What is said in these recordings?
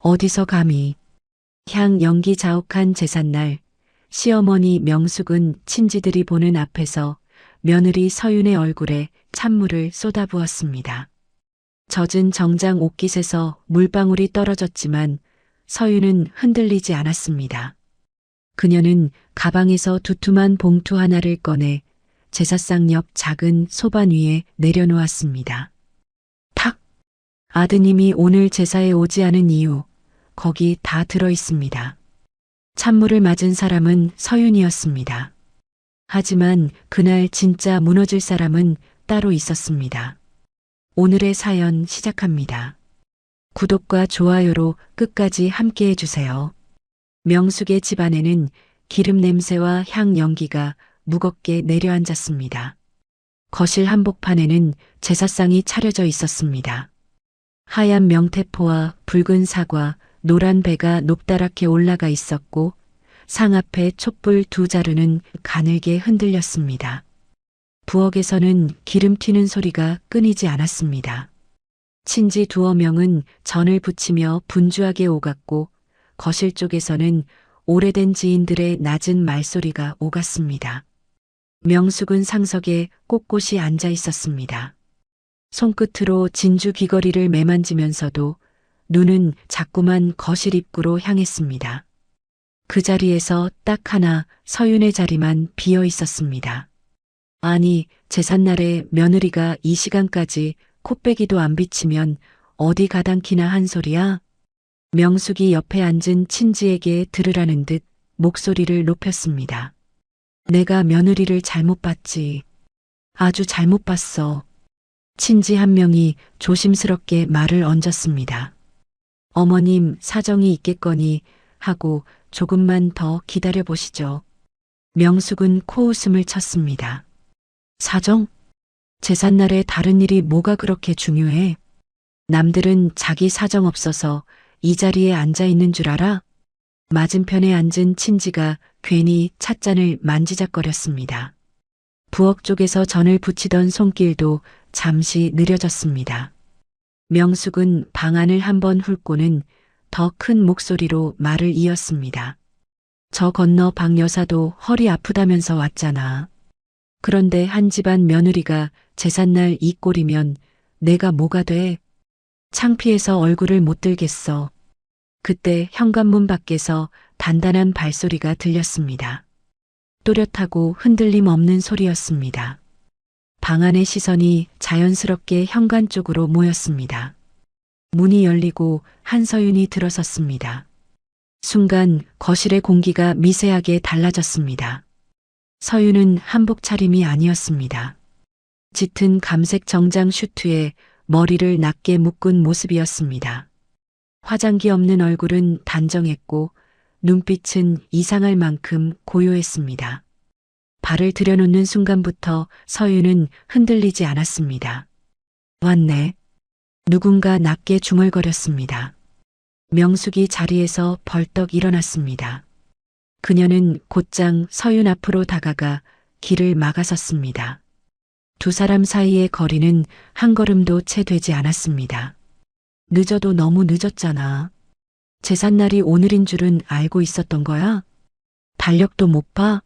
어디서 감히. 향 연기 자욱한 제삿날, 시어머니 명숙은 친지들이 보는 앞에서 며느리 서윤의 얼굴에 찬물을 쏟아부었습니다. 젖은 정장 옷깃에서 물방울이 떨어졌지만 서윤은 흔들리지 않았습니다. 그녀는 가방에서 두툼한 봉투 하나를 꺼내 제사상 옆 작은 소반 위에 내려놓았습니다. 탁! 아드님이 오늘 제사에 오지 않은 이유, 거기 다 들어 있습니다. 찬물을 맞은 사람은 서윤이었습니다. 하지만 그날 진짜 무너질 사람은 따로 있었습니다. 오늘의 사연 시작합니다. 구독과 좋아요로 끝까지 함께 해주세요. 명숙의 집안에는 기름 냄새와 향 연기가 무겁게 내려앉았습니다. 거실 한복판에는 제사상이 차려져 있었습니다. 하얀 명태포와 붉은 사과, 노란 배가 높다랗게 올라가 있었고 상 앞에 촛불 두 자루는 가늘게 흔들렸습니다. 부엌에서는 기름 튀는 소리가 끊이지 않았습니다. 친지 두어 명은 전을 부치며 분주하게 오갔고 거실 쪽에서는 오래된 지인들의 낮은 말소리가 오갔습니다. 명숙은 상석에 꼿꼿이 앉아 있었습니다. 손끝으로 진주 귀걸이를 매만지면서도 눈은 자꾸만 거실 입구로 향했습니다. 그 자리에서 딱 하나 서윤의 자리만 비어 있었습니다. 아니, 제삿날에 며느리가 이 시간까지 콧배기도 안 비치면 어디 가당키나 한 소리야? 명숙이 옆에 앉은 친지에게 들으라는 듯 목소리를 높였습니다. 내가 며느리를 잘못 봤지. 아주 잘못 봤어. 친지 한 명이 조심스럽게 말을 얹었습니다. 어머님 사정이 있겠거니 하고 조금만 더 기다려 보시죠. 명숙은 코웃음을 쳤습니다. 사정? 제삿날에 다른 일이 뭐가 그렇게 중요해? 남들은 자기 사정 없어서 이 자리에 앉아 있는 줄 알아? 맞은편에 앉은 친지가 괜히 찻잔을 만지작거렸습니다. 부엌 쪽에서 전을 붙이던 손길도 잠시 느려졌습니다. 명숙은 방안을 한번 훑고는 더 큰 목소리로 말을 이었습니다. 저 건너 방 여사도 허리 아프다면서 왔잖아. 그런데 한 집안 며느리가 제삿날 이 꼴이면 내가 뭐가 돼? 창피해서 얼굴을 못 들겠어. 그때 현관문 밖에서 단단한 발소리가 들렸습니다. 또렷하고 흔들림 없는 소리였습니다. 방 안의 시선이 자연스럽게 현관 쪽으로 모였습니다. 문이 열리고 한서윤이 들어섰습니다. 순간 거실의 공기가 미세하게 달라졌습니다. 서윤은 한복 차림이 아니었습니다. 짙은 감색 정장 슈트에 머리를 낮게 묶은 모습이었습니다. 화장기 없는 얼굴은 단정했고 눈빛은 이상할 만큼 고요했습니다. 발을 들여놓는 순간부터 서윤은 흔들리지 않았습니다. 왔네. 누군가 낮게 중얼거렸습니다. 명숙이 자리에서 벌떡 일어났습니다. 그녀는 곧장 서윤 앞으로 다가가 길을 막아섰습니다. 두 사람 사이의 거리는 한 걸음도 채 되지 않았습니다. 늦어도 너무 늦었잖아. 제삿날이 오늘인 줄은 알고 있었던 거야? 달력도 못 봐?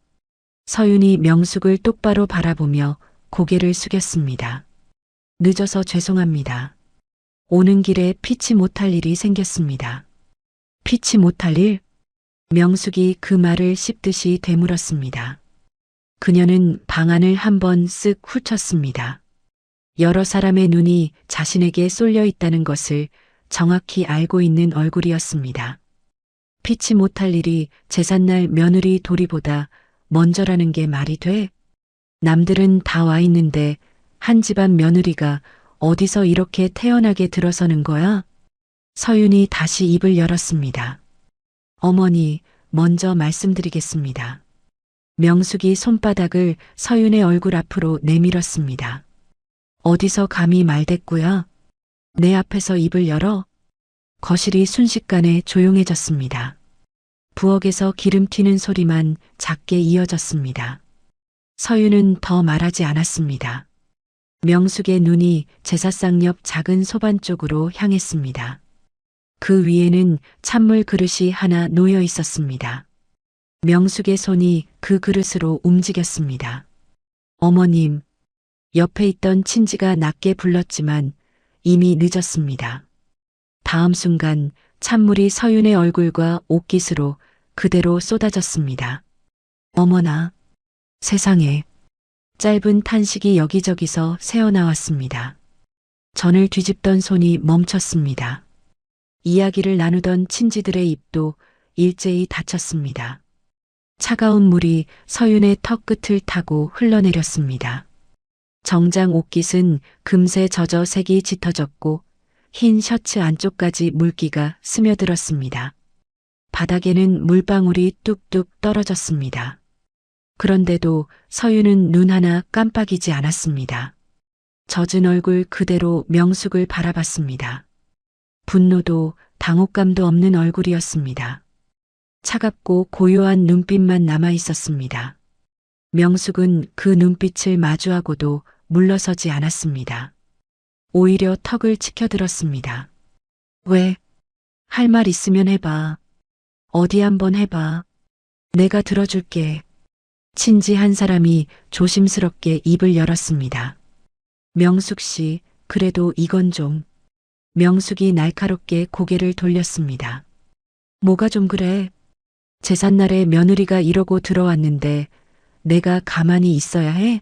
서윤이 명숙을 똑바로 바라보며 고개를 숙였습니다. 늦어서 죄송합니다. 오는 길에 피치 못할 일이 생겼습니다. 피치 못할 일? 명숙이 그 말을 씹듯이 되물었습니다. 그녀는 방안을 한번 쓱 훑었습니다. 여러 사람의 눈이 자신에게 쏠려 있다는 것을 정확히 알고 있는 얼굴이었습니다. 피치 못할 일이 제삿날 며느리 도리보다 먼저라는 게 말이 돼? 남들은 다 와 있는데 한 집안 며느리가 어디서 이렇게 태연하게 들어서는 거야? 서윤이 다시 입을 열었습니다. 어머니, 먼저 말씀드리겠습니다. 명숙이 손바닥을 서윤의 얼굴 앞으로 내밀었습니다. 어디서 감히 말대꾸야? 내 앞에서 입을 열어? 거실이 순식간에 조용해졌습니다. 부엌에서 기름 튀는 소리만 작게 이어졌습니다. 서윤은 더 말하지 않았습니다. 명숙의 눈이 제사상 옆 작은 소반 쪽으로 향했습니다. 그 위에는 찬물 그릇이 하나 놓여 있었습니다. 명숙의 손이 그 그릇으로 움직였습니다. 어머님, 옆에 있던 친지가 낮게 불렀지만 이미 늦었습니다. 다음 순간 찬물이 서윤의 얼굴과 옷깃으로 그대로 쏟아졌습니다. 어머나, 세상에. 짧은 탄식이 여기저기서 새어나왔습니다. 전을 뒤집던 손이 멈췄습니다. 이야기를 나누던 친지들의 입도 일제히 닫혔습니다. 차가운 물이 서윤의 턱 끝을 타고 흘러내렸습니다. 정장 옷깃은 금세 젖어 색이 짙어졌고 흰 셔츠 안쪽까지 물기가 스며들었습니다. 바닥에는 물방울이 뚝뚝 떨어졌습니다. 그런데도 서윤은 눈 하나 깜빡이지 않았습니다. 젖은 얼굴 그대로 명숙을 바라봤습니다. 분노도 당혹감도 없는 얼굴이었습니다. 차갑고 고요한 눈빛만 남아 있었습니다. 명숙은 그 눈빛을 마주하고도 물러서지 않았습니다. 오히려 턱을 치켜들었습니다. 왜? 할 말 있으면 해봐. 어디 한번 해봐. 내가 들어줄게. 친지 한 사람이 조심스럽게 입을 열었습니다. 명숙 씨, 그래도 이건 좀. 명숙이 날카롭게 고개를 돌렸습니다. 뭐가 좀 그래? 제삿날에 며느리가 이러고 들어왔는데 내가 가만히 있어야 해?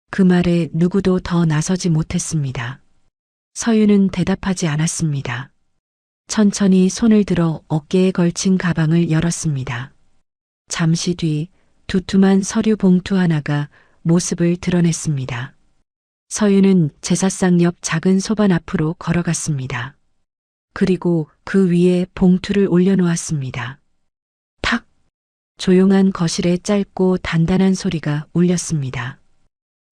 그 말에 누구도 더 나서지 못했습니다. 서윤은 대답하지 않았습니다. 천천히 손을 들어 어깨에 걸친 가방을 열었습니다. 잠시 뒤 두툼한 서류 봉투 하나가 모습을 드러냈습니다. 서윤은 제사상 옆 작은 소반 앞으로 걸어갔습니다. 그리고 그 위에 봉투를 올려놓았습니다. 탁! 조용한 거실에 짧고 단단한 소리가 울렸습니다.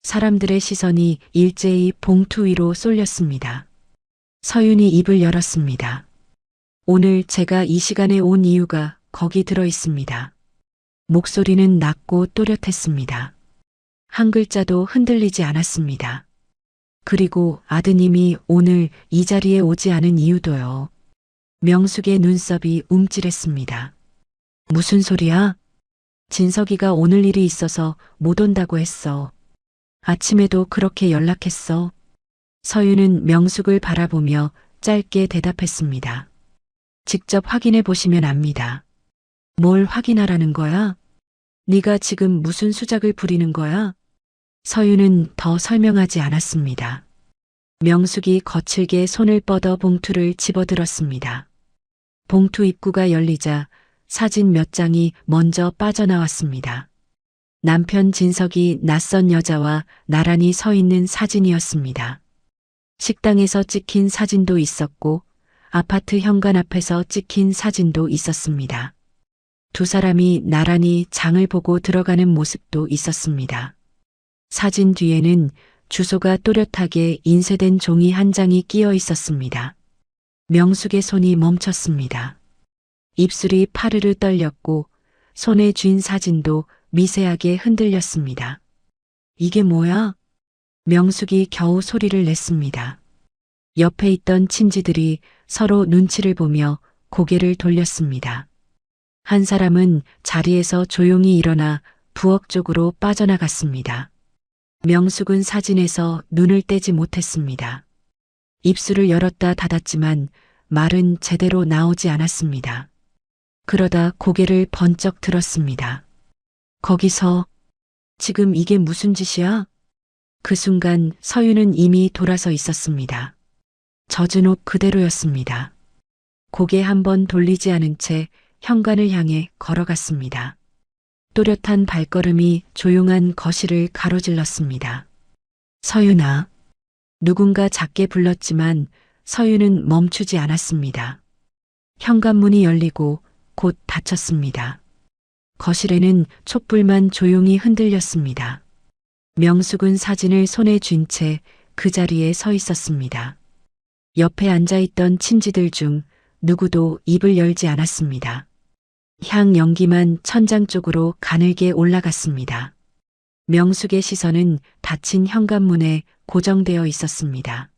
사람들의 시선이 일제히 봉투 위로 쏠렸습니다. 서윤이 입을 열었습니다. 오늘 제가 이 시간에 온 이유가 거기 들어 있습니다. 목소리는 낮고 또렷했습니다. 한 글자도 흔들리지 않았습니다. 그리고 아드님이 오늘 이 자리에 오지 않은 이유도요. 명숙의 눈썹이 움찔했습니다. 무슨 소리야? 진석이가 오늘 일이 있어서 못 온다고 했어. 아침에도 그렇게 연락했어. 서윤은 명숙을 바라보며 짧게 대답했습니다. 직접 확인해 보시면 압니다. 뭘 확인하라는 거야? 네가 지금 무슨 수작을 부리는 거야? 서윤은 더 설명하지 않았습니다. 명숙이 거칠게 손을 뻗어 봉투를 집어들었습니다. 봉투 입구가 열리자 사진 몇 장이 먼저 빠져나왔습니다. 남편 진석이 낯선 여자와 나란히 서 있는 사진이었습니다. 식당에서 찍힌 사진도 있었고 아파트 현관 앞에서 찍힌 사진도 있었습니다. 두 사람이 나란히 장을 보고 들어가는 모습도 있었습니다. 사진 뒤에는 주소가 또렷하게 인쇄된 종이 한 장이 끼어 있었습니다. 명숙의 손이 멈췄습니다. 입술이 파르르 떨렸고 손에 쥔 사진도 미세하게 흔들렸습니다. 이게 뭐야? 명숙이 겨우 소리를 냈습니다. 옆에 있던 친지들이 서로 눈치를 보며 고개를 돌렸습니다. 한 사람은 자리에서 조용히 일어나 부엌 쪽으로 빠져나갔습니다. 명숙은 사진에서 눈을 떼지 못했습니다. 입술을 열었다 닫았지만 말은 제대로 나오지 않았습니다. 그러다 고개를 번쩍 들었습니다. 거기서 지금 이게 무슨 짓이야? 그 순간 서윤은 이미 돌아서 있었습니다. 젖은 옷 그대로였습니다. 고개 한번 돌리지 않은 채 현관을 향해 걸어갔습니다. 또렷한 발걸음이 조용한 거실을 가로질렀습니다. 서윤아. 누군가 작게 불렀지만 서윤은 멈추지 않았습니다. 현관문이 열리고 곧 닫혔습니다. 거실에는 촛불만 조용히 흔들렸습니다. 명숙은 사진을 손에 쥔 채 그 자리에 서 있었습니다. 옆에 앉아있던 친지들 중 누구도 입을 열지 않았습니다. 향 연기만 천장 쪽으로 가늘게 올라갔습니다. 명숙의 시선은 닫힌 현관문에 고정되어 있었습니다.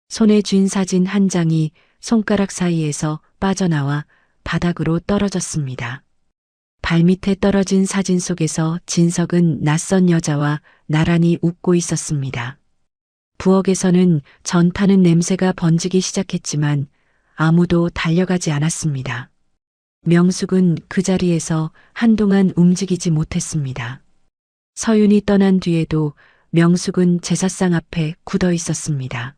손에 쥔 사진 한 장이 손가락 사이에서 빠져나와 바닥으로 떨어졌습니다. 발밑에 떨어진 사진 속에서 진석은 낯선 여자와 나란히 웃고 있었습니다. 부엌에서는 전타는 냄새가 번지기 시작했지만 아무도 달려가지 않았습니다. 명숙은 그 자리에서 한동안 움직이지 못했습니다. 서윤이 떠난 뒤에도 명숙은 제사상 앞에 굳어 있었습니다.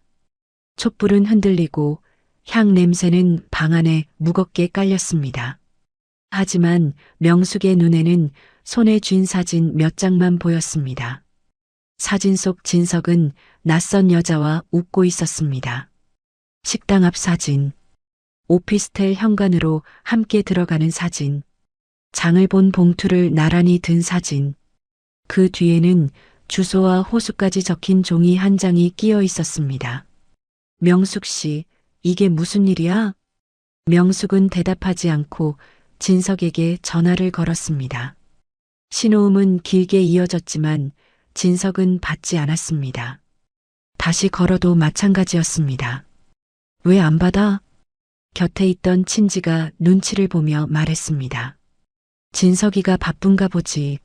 촛불은 흔들리고 향 냄새는 방 안에 무겁게 깔렸습니다. 하지만 명숙의 눈에는 손에 쥔 사진 몇 장만 보였습니다. 사진 속 진석은 낯선 여자와 웃고 있었습니다. 식당 앞 사진, 오피스텔 현관으로 함께 들어가는 사진, 장을 본 봉투를 나란히 든 사진, 그 뒤에는 주소와 호수까지 적힌 종이 한 장이 끼어 있었습니다. 명숙 씨, 이게 무슨 일이야? 명숙은 대답하지 않고 진석에게 전화를 걸었습니다. 신호음은 길게 이어졌지만 진석은 받지 않았습니다. 다시 걸어도 마찬가지였습니다. 왜 안 받아? 곁에 있던 친지가 눈치를 보며 말했습니다. 진석이가 바쁜가 보지.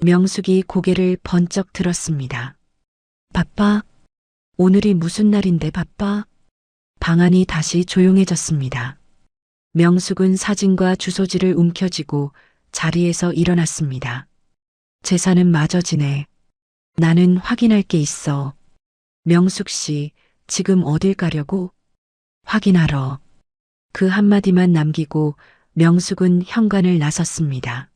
명숙이 고개를 번쩍 들었습니다. 바빠? 오늘이 무슨 날인데 바빠? 방 안이 다시 조용해졌습니다. 명숙은 사진과 주소지를 움켜쥐고 자리에서 일어났습니다. 제사는 마저 지내. 나는 확인할 게 있어. 명숙 씨, 지금 어딜 가려고? 확인하러. 그 한마디만 남기고 명숙은 현관을 나섰습니다.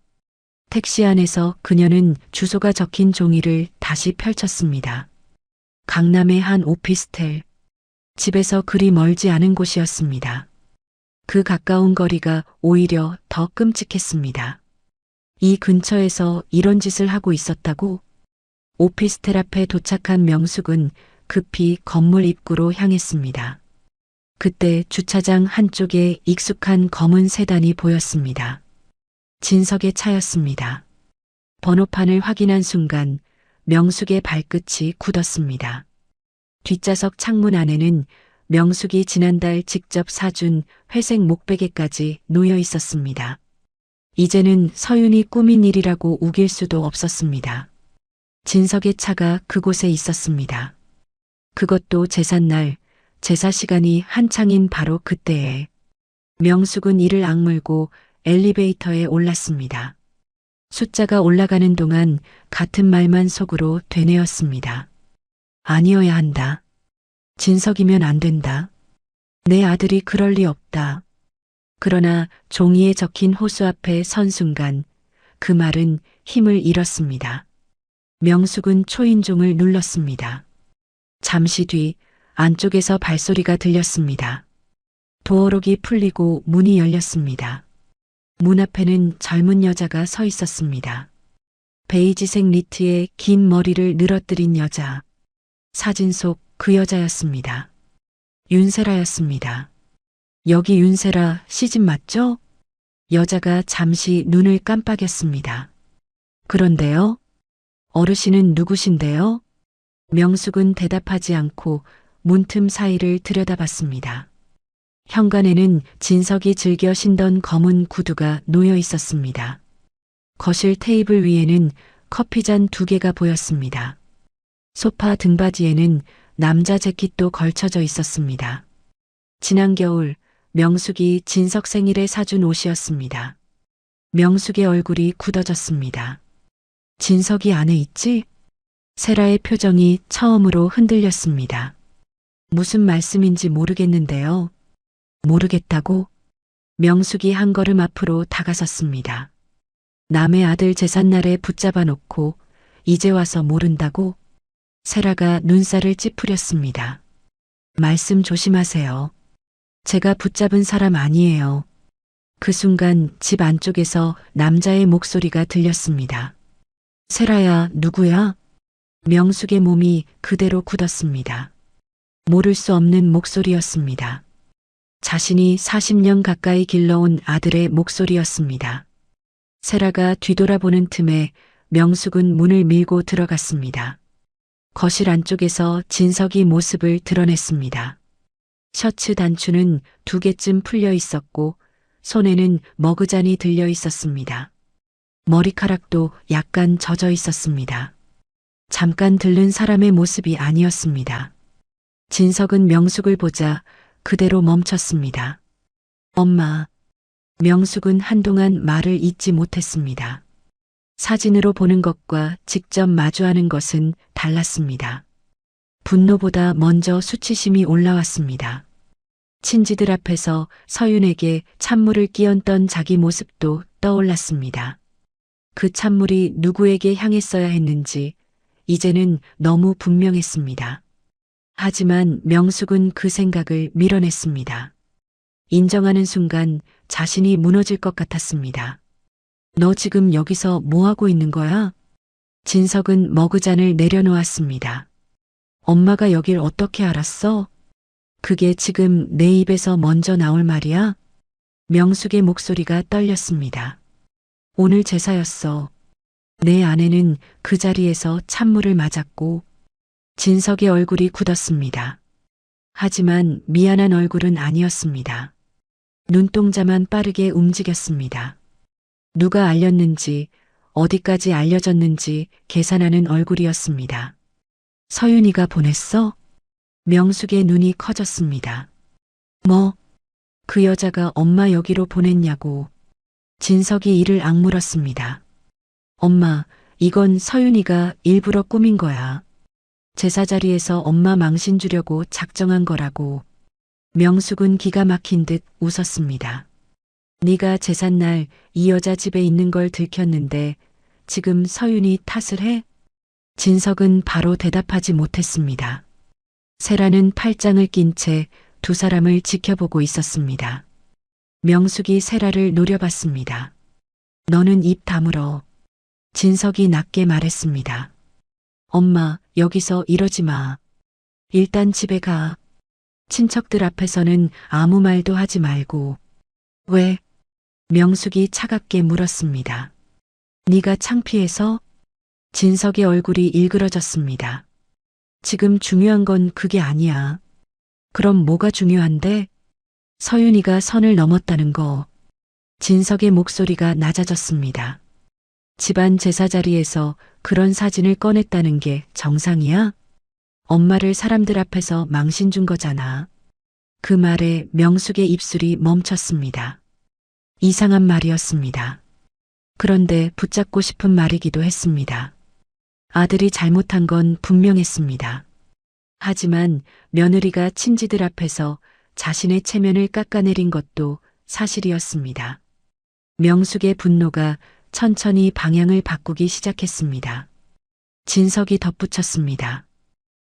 택시 안에서 그녀는 주소가 적힌 종이를 다시 펼쳤습니다. 강남의 한 오피스텔. 집에서 그리 멀지 않은 곳이었습니다. 그 가까운 거리가 오히려 더 끔찍했습니다. 이 근처에서 이런 짓을 하고 있었다고? 오피스텔 앞에 도착한 명숙은 급히 건물 입구로 향했습니다. 그때 주차장 한쪽에 익숙한 검은 세단이 보였습니다. 진석의 차였습니다. 번호판을 확인한 순간 명숙의 발끝이 굳었습니다. 뒷좌석 창문 안에는 명숙이 지난달 직접 사준 회색 목베개까지 놓여 있었습니다. 이제는 서윤이 꾸민 일이라고 우길 수도 없었습니다. 진석의 차가 그곳에 있었습니다. 그것도 제삿날, 제사 시간이 한창인 바로 그때에. 명숙은 이를 악물고 엘리베이터에 올랐습니다. 숫자가 올라가는 동안 같은 말만 속으로 되뇌었습니다. 아니어야 한다. 진석이면 안 된다. 내 아들이 그럴 리 없다. 그러나 종이에 적힌 호수 앞에 선 순간 그 말은 힘을 잃었습니다. 명숙은 초인종을 눌렀습니다. 잠시 뒤 안쪽에서 발소리가 들렸습니다. 도어록이 풀리고 문이 열렸습니다. 문 앞에는 젊은 여자가 서 있었습니다. 베이지색 니트에 긴 머리를 늘어뜨린 여자. 사진 속 그 여자였습니다. 윤세라였습니다. 여기 윤세라 시집 맞죠? 여자가 잠시 눈을 깜빡였습니다. 그런데요? 어르신은 누구신데요? 명숙은 대답하지 않고 문틈 사이를 들여다봤습니다. 현관에는 진석이 즐겨 신던 검은 구두가 놓여 있었습니다. 거실 테이블 위에는 커피잔 2개가 보였습니다. 소파 등받이에는 남자 재킷도 걸쳐져 있었습니다. 지난 겨울 명숙이 진석 생일에 사준 옷이었습니다. 명숙의 얼굴이 굳어졌습니다. 진석이 안에 있지? 세라의 표정이 처음으로 흔들렸습니다. 무슨 말씀인지 모르겠는데요. 모르겠다고? 명숙이 한 걸음 앞으로 다가섰습니다. 남의 아들 제삿날에 붙잡아 놓고 이제 와서 모른다고? 세라가 눈살을 찌푸렸습니다. 말씀 조심하세요. 제가 붙잡은 사람 아니에요. 그 순간 집 안쪽에서 남자의 목소리가 들렸습니다. 세라야, 누구야? 명숙의 몸이 그대로 굳었습니다. 모를 수 없는 목소리였습니다. 자신이 40년 가까이 길러온 아들의 목소리였습니다. 세라가 뒤돌아보는 틈에 명숙은 문을 밀고 들어갔습니다. 거실 안쪽에서 진석이 모습을 드러냈습니다. 셔츠 단추는 2개쯤 풀려 있었고 손에는 머그잔이 들려 있었습니다. 머리카락도 약간 젖어 있었습니다. 잠깐 들른 사람의 모습이 아니었습니다. 진석은 명숙을 보자 그대로 멈췄습니다. 엄마. 명숙은 한동안 말을 잇지 못했습니다. 사진으로 보는 것과 직접 마주하는 것은 달랐습니다. 분노보다 먼저 수치심이 올라왔습니다. 친지들 앞에서 서윤에게 찬물을 끼얹던 자기 모습도 떠올랐습니다. 그 찬물이 누구에게 향했어야 했는지 이제는 너무 분명했습니다. 하지만 명숙은 그 생각을 밀어냈습니다. 인정하는 순간 자신이 무너질 것 같았습니다. 너 지금 여기서 뭐 하고 있는 거야? 진석은 머그잔을 내려놓았습니다. 엄마가 여길 어떻게 알았어? 그게 지금 내 입에서 먼저 나올 말이야? 명숙의 목소리가 떨렸습니다. 오늘 제사였어. 내 아내는 그 자리에서 찬물을 맞았고 진석의 얼굴이 굳었습니다. 하지만 미안한 얼굴은 아니었습니다. 눈동자만 빠르게 움직였습니다. 누가 알렸는지 어디까지 알려졌는지 계산하는 얼굴이었습니다. 서윤이가 보냈어? 명숙의 눈이 커졌습니다. 뭐? 그 여자가 엄마 여기로 보냈냐고. 진석이 이를 악물었습니다. 엄마, 이건 서윤이가 일부러 꾸민 거야. 제사 자리에서 엄마 망신 주려고 작정한 거라고. 명숙은 기가 막힌 듯 웃었습니다. 네가 제삿날 이 여자 집에 있는 걸 들켰는데 지금 서윤이 탓을 해? 진석은 바로 대답하지 못했습니다. 세라는 팔짱을 낀 채 2사람을 지켜보고 있었습니다. 명숙이 세라를 노려봤습니다. 너는 입 다물어. 진석이 낮게 말했습니다. 엄마, 여기서 이러지 마. 일단 집에 가. 친척들 앞에서는 아무 말도 하지 말고. 왜? 명숙이 차갑게 물었습니다. 네가 창피해서? 진석의 얼굴이 일그러졌습니다. 지금 중요한 건 그게 아니야. 그럼 뭐가 중요한데? 서윤이가 선을 넘었다는 거. 진석의 목소리가 낮아졌습니다. 집안 제사 자리에서 그런 사진을 꺼냈다는 게 정상이야? 엄마를 사람들 앞에서 망신 준 거잖아. 그 말에 명숙의 입술이 멈췄습니다. 이상한 말이었습니다. 그런데 붙잡고 싶은 말이기도 했습니다. 아들이 잘못한 건 분명했습니다. 하지만 며느리가 친지들 앞에서 자신의 체면을 깎아내린 것도 사실이었습니다. 명숙의 분노가 천천히 방향을 바꾸기 시작했습니다. 진석이 덧붙였습니다.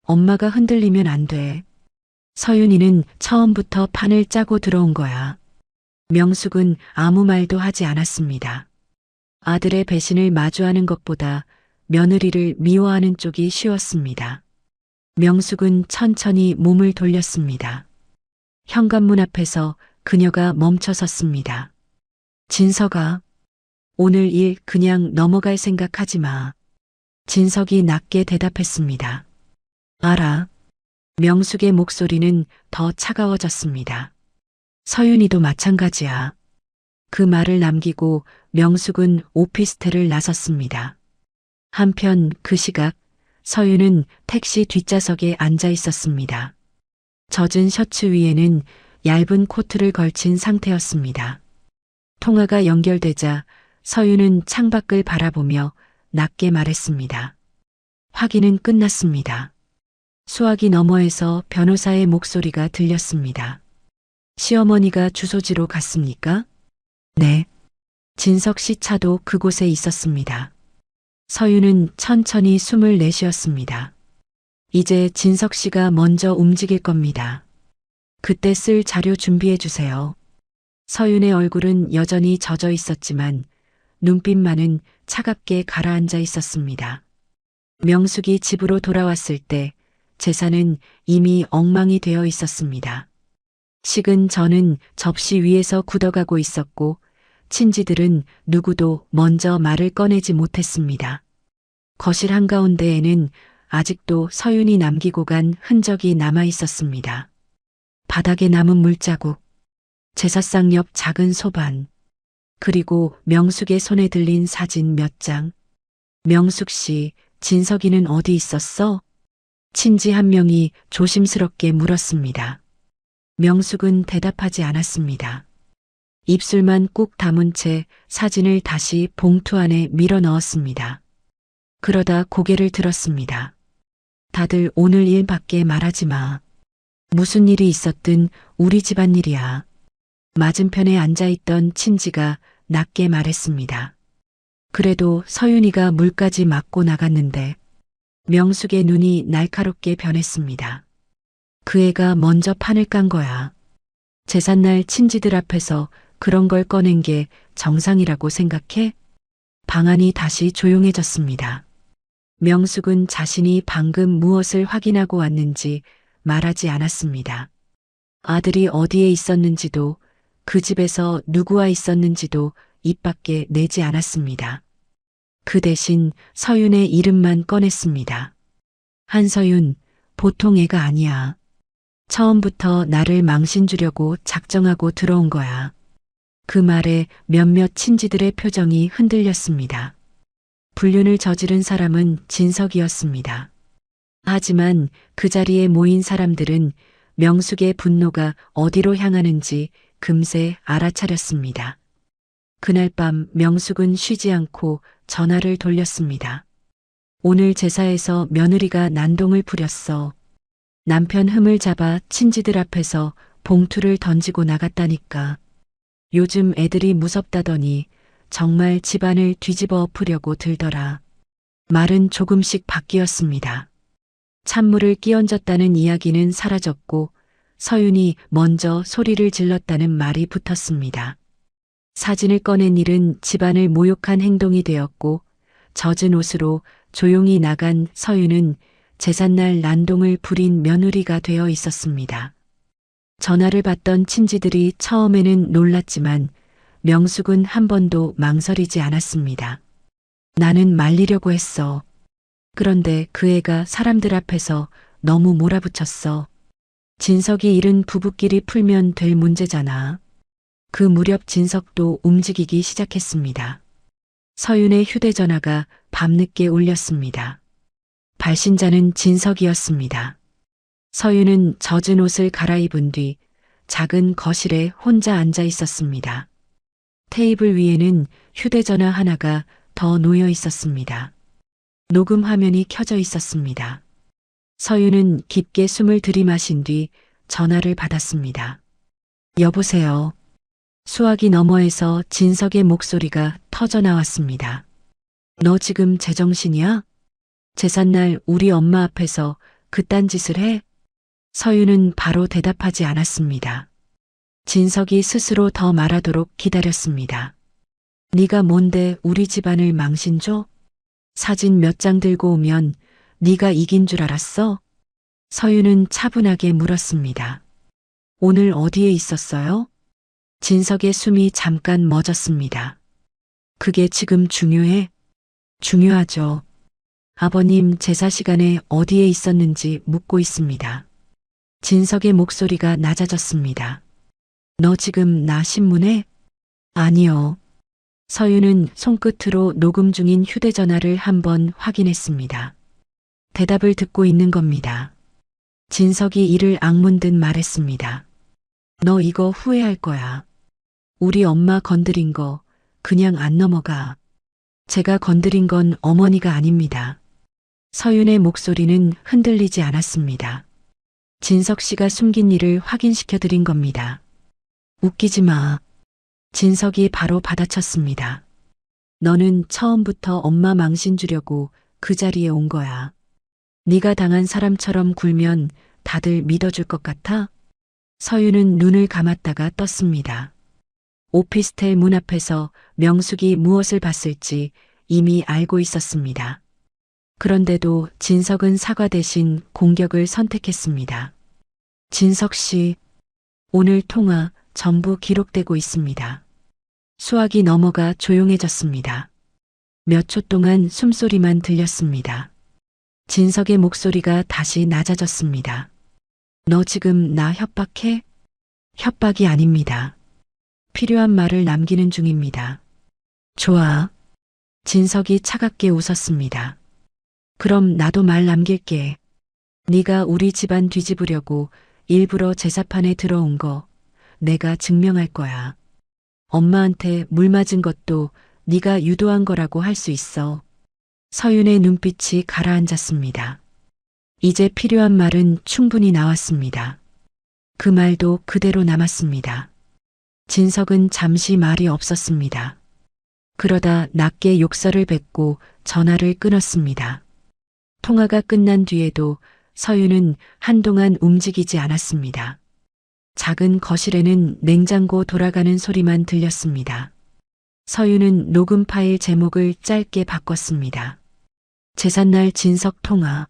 엄마가 흔들리면 안 돼. 서윤이는 처음부터 판을 짜고 들어온 거야. 명숙은 아무 말도 하지 않았습니다. 아들의 배신을 마주하는 것보다 며느리를 미워하는 쪽이 쉬웠습니다. 명숙은 천천히 몸을 돌렸습니다. 현관문 앞에서 그녀가 멈춰 섰습니다. 진석아, 오늘 일 그냥 넘어갈 생각하지 마. 진석이 낮게 대답했습니다. 알아. 명숙의 목소리는 더 차가워졌습니다. 서윤이도 마찬가지야. 그 말을 남기고 명숙은 오피스텔을 나섰습니다. 한편 그 시각 서윤은 택시 뒷좌석에 앉아 있었습니다. 젖은 셔츠 위에는 얇은 코트를 걸친 상태였습니다. 통화가 연결되자 서윤은 창밖을 바라보며 낮게 말했습니다. 확인은 끝났습니다. 수화기 너머에서 변호사의 목소리가 들렸습니다. 시어머니가 주소지로 갔습니까? 네. 진석 씨 차도 그곳에 있었습니다. 서윤은 천천히 숨을 내쉬었습니다. 이제 진석 씨가 먼저 움직일 겁니다. 그때 쓸 자료 준비해 주세요. 서윤의 얼굴은 여전히 젖어 있었지만 눈빛만은 차갑게 가라앉아 있었습니다. 명숙이 집으로 돌아왔을 때 제사는 이미 엉망이 되어 있었습니다. 식은 전은 접시 위에서 굳어가고 있었고 친지들은 누구도 먼저 말을 꺼내지 못했습니다. 거실 한가운데에는 아직도 서윤이 남기고 간 흔적이 남아 있었습니다. 바닥에 남은 물자국, 제사상 옆 작은 소반, 그리고 명숙의 손에 들린 사진 몇 장. 명숙 씨, 진석이는 어디 있었어? 친지 한 명이 조심스럽게 물었습니다. 명숙은 대답하지 않았습니다. 입술만 꾹 다문 채 사진을 다시 봉투 안에 밀어 넣었습니다. 그러다 고개를 들었습니다. 다들 오늘 일밖에 말하지 마. 무슨 일이 있었든 우리 집안 일이야. 맞은편에 앉아있던 친지가 낮게 말했습니다. 그래도 서윤이가 물까지 맞고 나갔는데. 명숙의 눈이 날카롭게 변했습니다. 그 애가 먼저 판을 깐 거야. 제삿날 친지들 앞에서 그런 걸 꺼낸 게 정상이라고 생각해? 방안이 다시 조용해졌습니다. 명숙은 자신이 방금 무엇을 확인하고 왔는지 말하지 않았습니다. 아들이 어디에 있었는지도 그 집에서 누구와 있었는지도 입 밖에 내지 않았습니다. 그 대신 서윤의 이름만 꺼냈습니다. 한서윤, 보통 애가 아니야. 처음부터 나를 망신 주려고 작정하고 들어온 거야. 그 말에 몇몇 친지들의 표정이 흔들렸습니다. 불륜을 저지른 사람은 진석이었습니다. 하지만 그 자리에 모인 사람들은 명숙의 분노가 어디로 향하는지 금세 알아차렸습니다. 그날 밤 명숙은 쉬지 않고 전화를 돌렸습니다. 오늘 제사에서 며느리가 난동을 부렸어. 남편 흠을 잡아 친지들 앞에서 봉투를 던지고 나갔다니까. 요즘 애들이 무섭다더니 정말 집안을 뒤집어 엎으려고 들더라. 말은 조금씩 바뀌었습니다. 찬물을 끼얹었다는 이야기는 사라졌고 서윤이 먼저 소리를 질렀다는 말이 붙었습니다. 사진을 꺼낸 일은 집안을 모욕한 행동이 되었고 젖은 옷으로 조용히 나간 서윤은 제삿날 난동을 부린 며느리가 되어 있었습니다. 전화를 받던 친지들이 처음에는 놀랐지만 명숙은 한 번도 망설이지 않았습니다. 나는 말리려고 했어. 그런데 그 애가 사람들 앞에서 너무 몰아붙였어. 진석이 잃은 부부끼리 풀면 될 문제잖아. 그 무렵 진석도 움직이기 시작했습니다. 서윤의 휴대전화가 밤늦게 울렸습니다. 발신자는 진석이었습니다. 서윤은 젖은 옷을 갈아입은 뒤 작은 거실에 혼자 앉아 있었습니다. 테이블 위에는 휴대전화 하나가 더 놓여 있었습니다. 녹음 화면이 켜져 있었습니다. 서윤은 깊게 숨을 들이마신 뒤 전화를 받았습니다. 여보세요. 수화기 너머에서 진석의 목소리가 터져 나왔습니다. 너 지금 제정신이야? 제삿날 우리 엄마 앞에서 그딴 짓을 해? 서윤은 바로 대답하지 않았습니다. 진석이 스스로 더 말하도록 기다렸습니다. 네가 뭔데 우리 집안을 망신 줘? 사진 몇 장 들고 오면 네가 이긴 줄 알았어? 서윤은 차분하게 물었습니다. 오늘 어디에 있었어요? 진석의 숨이 잠깐 멎었습니다. 그게 지금 중요해? 중요하죠. 아버님 제사 시간에 어디에 있었는지 묻고 있습니다. 진석의 목소리가 낮아졌습니다. 너 지금 나 신문해? 아니요. 서윤은 손끝으로 녹음 중인 휴대전화를 한번 확인했습니다. 대답을 듣고 있는 겁니다. 진석이 이를 악문듯 말했습니다. 너 이거 후회할 거야. 우리 엄마 건드린 거 그냥 안 넘어가. 제가 건드린 건 어머니가 아닙니다. 서윤의 목소리는 흔들리지 않았습니다. 진석 씨가 숨긴 일을 확인시켜 드린 겁니다. 웃기지 마. 진석이 바로 받아쳤습니다. 너는 처음부터 엄마 망신 주려고 그 자리에 온 거야. 네가 당한 사람처럼 굴면 다들 믿어줄 것 같아? 서윤은 눈을 감았다가 떴습니다. 오피스텔 문 앞에서 명숙이 무엇을 봤을지 이미 알고 있었습니다. 그런데도 진석은 사과 대신 공격을 선택했습니다. 진석 씨, 오늘 통화 전부 기록되고 있습니다. 수화기 너머가 조용해졌습니다. 몇 초 동안 숨소리만 들렸습니다. 진석의 목소리가 다시 낮아졌습니다. 너 지금 나 협박해? 협박이 아닙니다. 필요한 말을 남기는 중입니다. 좋아. 진석이 차갑게 웃었습니다. 그럼 나도 말 남길게. 네가 우리 집안 뒤집으려고 일부러 제사판에 들어온 거 내가 증명할 거야. 엄마한테 물 맞은 것도 네가 유도한 거라고 할 수 있어. 서윤의 눈빛이 가라앉았습니다. 이제 필요한 말은 충분히 나왔습니다. 그 말도 그대로 남았습니다. 진석은 잠시 말이 없었습니다. 그러다 낮게 욕설을 뱉고 전화를 끊었습니다. 통화가 끝난 뒤에도 서윤은 한동안 움직이지 않았습니다. 작은 거실에는 냉장고 돌아가는 소리만 들렸습니다. 서윤은 녹음 파일 제목을 짧게 바꿨습니다. 제삿날 진석 통화.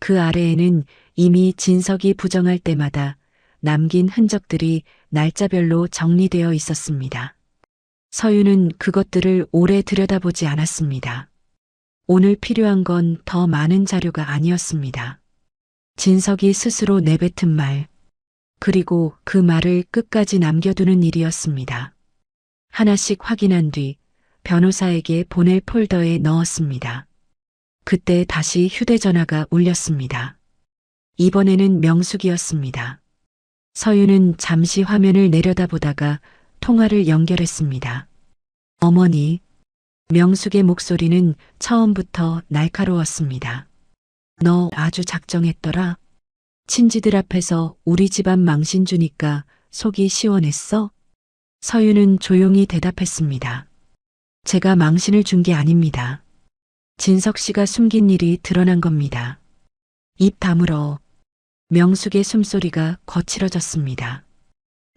그 아래에는 이미 진석이 부정할 때마다 남긴 흔적들이 날짜별로 정리되어 있었습니다. 서윤은 그것들을 오래 들여다보지 않았습니다. 오늘 필요한 건 더 많은 자료가 아니었습니다. 진석이 스스로 내뱉은 말, 그리고 그 말을 끝까지 남겨두는 일이었습니다. 하나씩 확인한 뒤 변호사에게 보낼 폴더에 넣었습니다. 그때 다시 휴대전화가 울렸습니다. 이번에는 명숙이었습니다. 서윤은 잠시 화면을 내려다보다가 통화를 연결했습니다. 어머니, 명숙의 목소리는 처음부터 날카로웠습니다. 너 아주 작정했더라. 친지들 앞에서 우리 집안 망신 주니까 속이 시원했어? 서윤은 조용히 대답했습니다. 제가 망신을 준 게 아닙니다. 진석 씨가 숨긴 일이 드러난 겁니다. 입 다물어. 명숙의 숨소리가 거칠어졌습니다.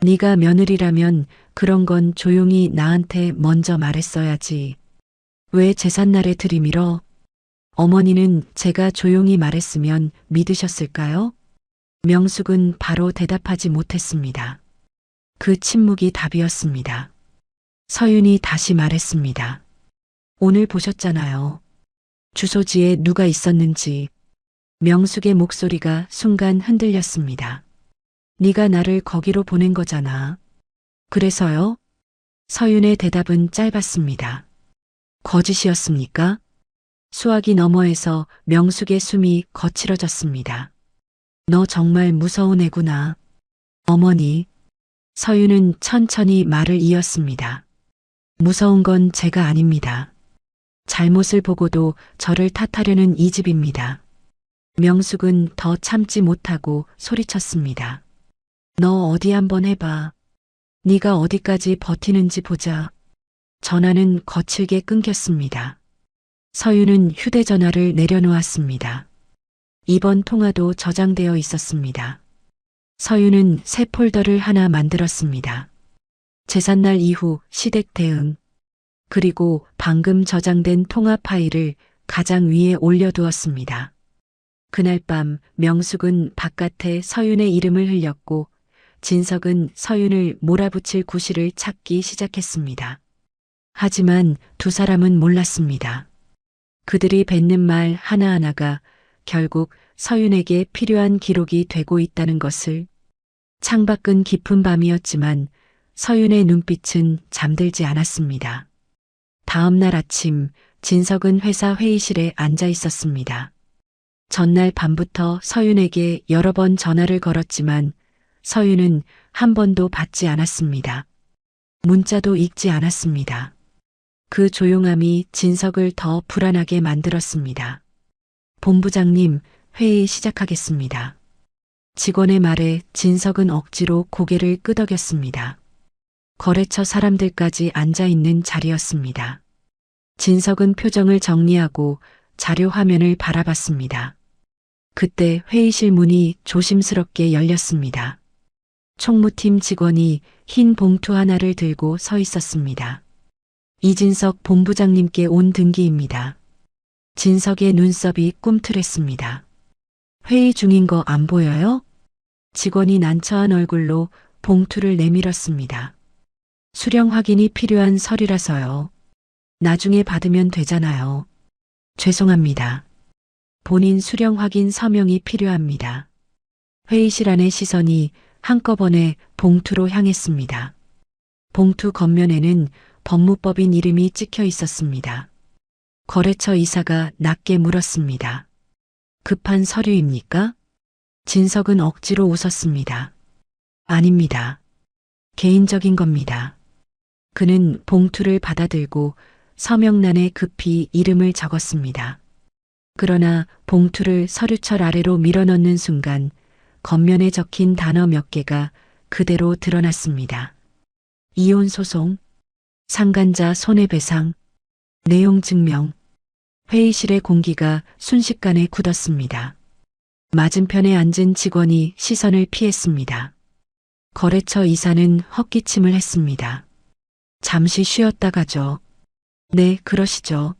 네가 며느리라면 그런 건 조용히 나한테 먼저 말했어야지. 왜 제삿날에 들이밀어? 어머니는 제가 조용히 말했으면 믿으셨을까요? 명숙은 바로 대답하지 못했습니다. 그 침묵이 답이었습니다. 서윤이 다시 말했습니다. 오늘 보셨잖아요. 주소지에 누가 있었는지. 명숙의 목소리가 순간 흔들렸습니다. 네가 나를 거기로 보낸 거잖아. 그래서요? 서윤의 대답은 짧았습니다. 거짓이었습니까? 수화기 너머에서 명숙의 숨이 거칠어졌습니다. 너 정말 무서운 애구나. 어머니. 서윤은 천천히 말을 이었습니다. 무서운 건 제가 아닙니다. 잘못을 보고도 저를 탓하려는 이 집입니다. 명숙은 더 참지 못하고 소리쳤습니다. 너 어디 한번 해봐. 네가 어디까지 버티는지 보자. 전화는 거칠게 끊겼습니다. 서윤은 휴대전화를 내려놓았습니다. 이번 통화도 저장되어 있었습니다. 서윤은 새 폴더를 하나 만들었습니다. 제삿날 이후 시댁 대응, 그리고 방금 저장된 통화 파일을 가장 위에 올려두었습니다. 그날 밤 명숙은 바깥에 서윤의 이름을 흘렸고 진석은 서윤을 몰아붙일 구실을 찾기 시작했습니다. 하지만 두 사람은 몰랐습니다. 그들이 뱉는 말 하나하나가 결국 서윤에게 필요한 기록이 되고 있다는 것을. 창밖은 깊은 밤이었지만 서윤의 눈빛은 잠들지 않았습니다. 다음 날 아침 진석은 회사 회의실에 앉아 있었습니다. 전날 밤부터 서윤에게 여러 번 전화를 걸었지만 서윤은 한 번도 받지 않았습니다. 문자도 읽지 않았습니다. 그 조용함이 진석을 더 불안하게 만들었습니다. 본부장님, 회의 시작하겠습니다. 직원의 말에 진석은 억지로 고개를 끄덕였습니다. 거래처 사람들까지 앉아 있는 자리였습니다. 진석은 표정을 정리하고 자료 화면을 바라봤습니다. 그때 회의실 문이 조심스럽게 열렸습니다. 총무팀 직원이 흰 봉투 하나를 들고 서 있었습니다. 이진석 본부장님께 온 등기입니다. 진석의 눈썹이 꿈틀했습니다. 회의 중인 거 안 보여요? 직원이 난처한 얼굴로 봉투를 내밀었습니다. 수령 확인이 필요한 서류라서요. 나중에 받으면 되잖아요. 죄송합니다. 본인 수령 확인 서명이 필요합니다. 회의실 안의 시선이 한꺼번에 봉투로 향했습니다. 봉투 겉면에는 법무법인 이름이 찍혀 있었습니다. 거래처 이사가 낮게 물었습니다. 급한 서류입니까? 진석은 억지로 웃었습니다. 아닙니다. 개인적인 겁니다. 그는 봉투를 받아들고 서명란에 급히 이름을 적었습니다. 그러나 봉투를 서류철 아래로 밀어넣는 순간 겉면에 적힌 단어 몇 개가 그대로 드러났습니다. 이혼 소송, 상간자 손해배상, 내용 증명. 회의실의 공기가 순식간에 굳었습니다. 맞은편에 앉은 직원이 시선을 피했습니다. 거래처 이사는 헛기침을 했습니다. 잠시 쉬었다 가죠. 네, 그러시죠.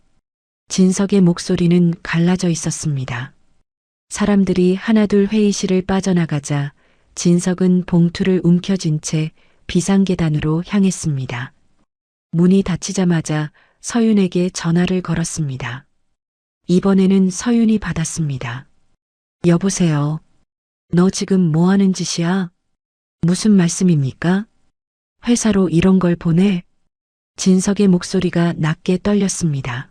진석의 목소리는 갈라져 있었습니다. 사람들이 하나둘 회의실을 빠져나가자 진석은 봉투를 움켜쥔 채 비상계단으로 향했습니다. 문이 닫히자마자 서윤에게 전화를 걸었습니다. 이번에는 서윤이 받았습니다. 여보세요. 너 지금 뭐 하는 짓이야? 무슨 말씀입니까? 회사로 이런 걸 보내? 진석의 목소리가 낮게 떨렸습니다.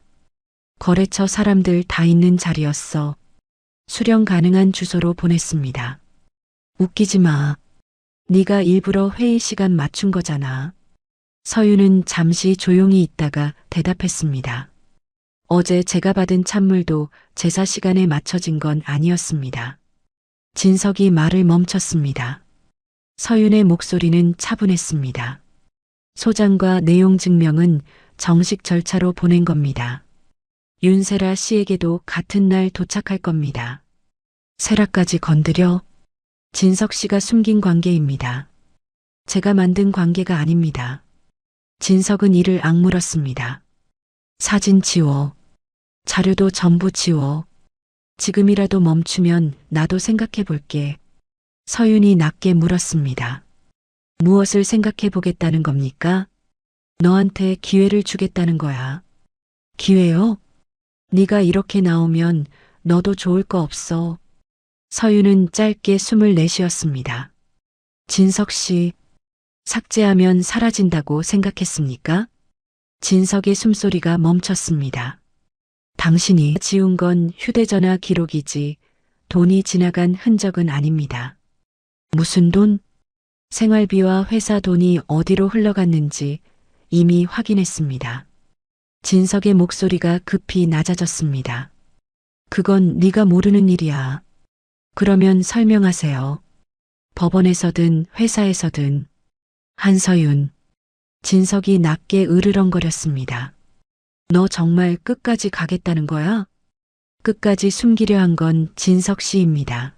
거래처 사람들 다 있는 자리였어. 수령 가능한 주소로 보냈습니다. 웃기지 마. 네가 일부러 회의 시간 맞춘 거잖아. 서윤은 잠시 조용히 있다가 대답했습니다. 어제 제가 받은 찬물도 제사 시간에 맞춰진 건 아니었습니다. 진석이 말을 멈췄습니다. 서윤의 목소리는 차분했습니다. 소장과 내용 증명은 정식 절차로 보낸 겁니다. 윤세라 씨에게도 같은 날 도착할 겁니다. 세라까지 건드려? 진석 씨가 숨긴 관계입니다. 제가 만든 관계가 아닙니다. 진석은 이를 악물었습니다. 사진 지워. 자료도 전부 지워. 지금이라도 멈추면 나도 생각해 볼게. 서윤이 낮게 물었습니다. 무엇을 생각해 보겠다는 겁니까? 너한테 기회를 주겠다는 거야. 기회요? 네가 이렇게 나오면 너도 좋을 거 없어. 서윤은 짧게 숨을 내쉬었습니다. 진석 씨, 삭제하면 사라진다고 생각했습니까? 진석의 숨소리가 멈췄습니다. 당신이 지운 건 휴대전화 기록이지 돈이 지나간 흔적은 아닙니다. 무슨 돈? 생활비와 회사 돈이 어디로 흘러갔는지 이미 확인했습니다. 진석의 목소리가 급히 낮아졌습니다. 그건 네가 모르는 일이야. 그러면 설명하세요. 법원에서든 회사에서든. 한서윤. 진석이 낮게 으르렁거렸습니다. 너 정말 끝까지 가겠다는 거야? 끝까지 숨기려 한 건 진석 씨입니다.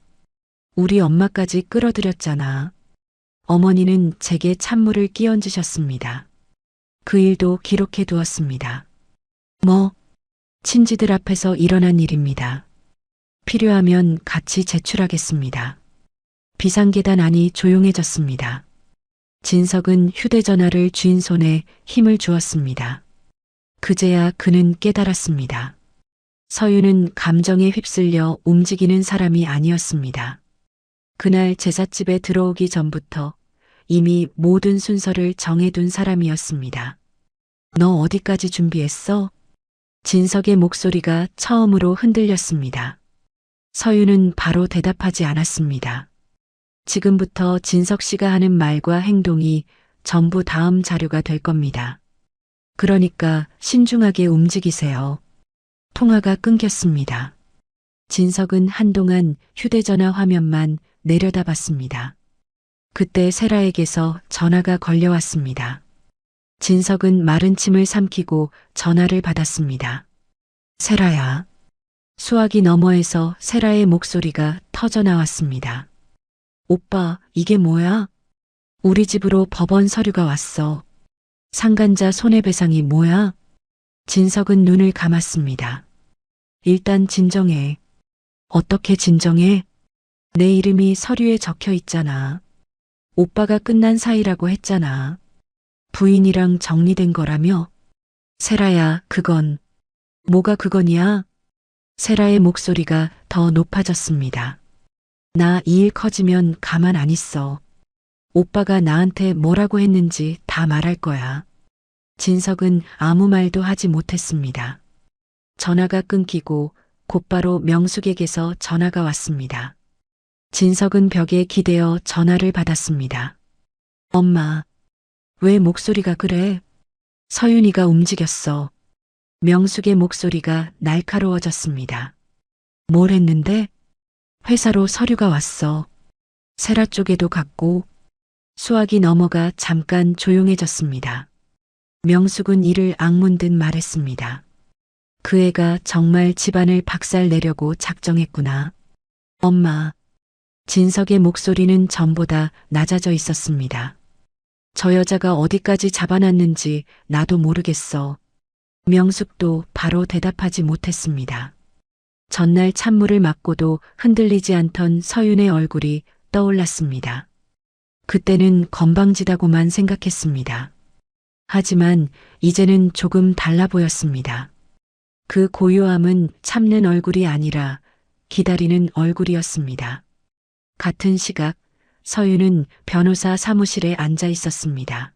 우리 엄마까지 끌어들였잖아. 어머니는 제게 찬물을 끼얹으셨습니다. 그 일도 기록해 두었습니다. 뭐? 친지들 앞에서 일어난 일입니다. 필요하면 같이 제출하겠습니다. 비상계단 안이 조용해졌습니다. 진석은 휴대전화를 쥔 손에 힘을 주었습니다. 그제야 그는 깨달았습니다. 서윤은 감정에 휩쓸려 움직이는 사람이 아니었습니다. 그날 제삿집에 들어오기 전부터 이미 모든 순서를 정해둔 사람이었습니다. 너 어디까지 준비했어? 진석의 목소리가 처음으로 흔들렸습니다. 서윤은 바로 대답하지 않았습니다. 지금부터 진석 씨가 하는 말과 행동이 전부 다음 자료가 될 겁니다. 그러니까 신중하게 움직이세요. 통화가 끊겼습니다. 진석은 한동안 휴대전화 화면만 내려다봤습니다. 그때 세라에게서 전화가 걸려왔습니다. 진석은 마른 침을 삼키고 전화를 받았습니다. 세라야. 수화기 너머에서 세라의 목소리가 터져 나왔습니다. 오빠, 이게 뭐야? 우리 집으로 법원 서류가 왔어. 상간자 손해배상이 뭐야? 진석은 눈을 감았습니다. 일단 진정해. 어떻게 진정해? 내 이름이 서류에 적혀 있잖아. 오빠가 끝난 사이라고 했잖아. 부인이랑 정리된 거라며? 세라야, 그건. 뭐가 그건이야? 세라의 목소리가 더 높아졌습니다. 나 이 일 커지면 가만 안 있어. 오빠가 나한테 뭐라고 했는지 다 말할 거야. 진석은 아무 말도 하지 못했습니다. 전화가 끊기고 곧바로 명숙에게서 전화가 왔습니다. 진석은 벽에 기대어 전화를 받았습니다. 엄마, 왜 목소리가 그래? 서윤이가 움직였어. 명숙의 목소리가 날카로워졌습니다. 뭘 했는데? 회사로 서류가 왔어. 세라 쪽에도 갔고. 수학이 넘어가 잠깐 조용해졌습니다. 명숙은 이를 악문듯 말했습니다. 그 애가 정말 집안을 박살내려고 작정했구나. 엄마. 진석의 목소리는 전보다 낮아져 있었습니다. 저 여자가 어디까지 잡아놨는지 나도 모르겠어. 명숙도 바로 대답하지 못했습니다. 전날 찬물을 맞고도 흔들리지 않던 서윤의 얼굴이 떠올랐습니다. 그때는 건방지다고만 생각했습니다. 하지만 이제는 조금 달라 보였습니다. 그 고요함은 참는 얼굴이 아니라 기다리는 얼굴이었습니다. 같은 시각 서윤은 변호사 사무실에 앉아 있었습니다.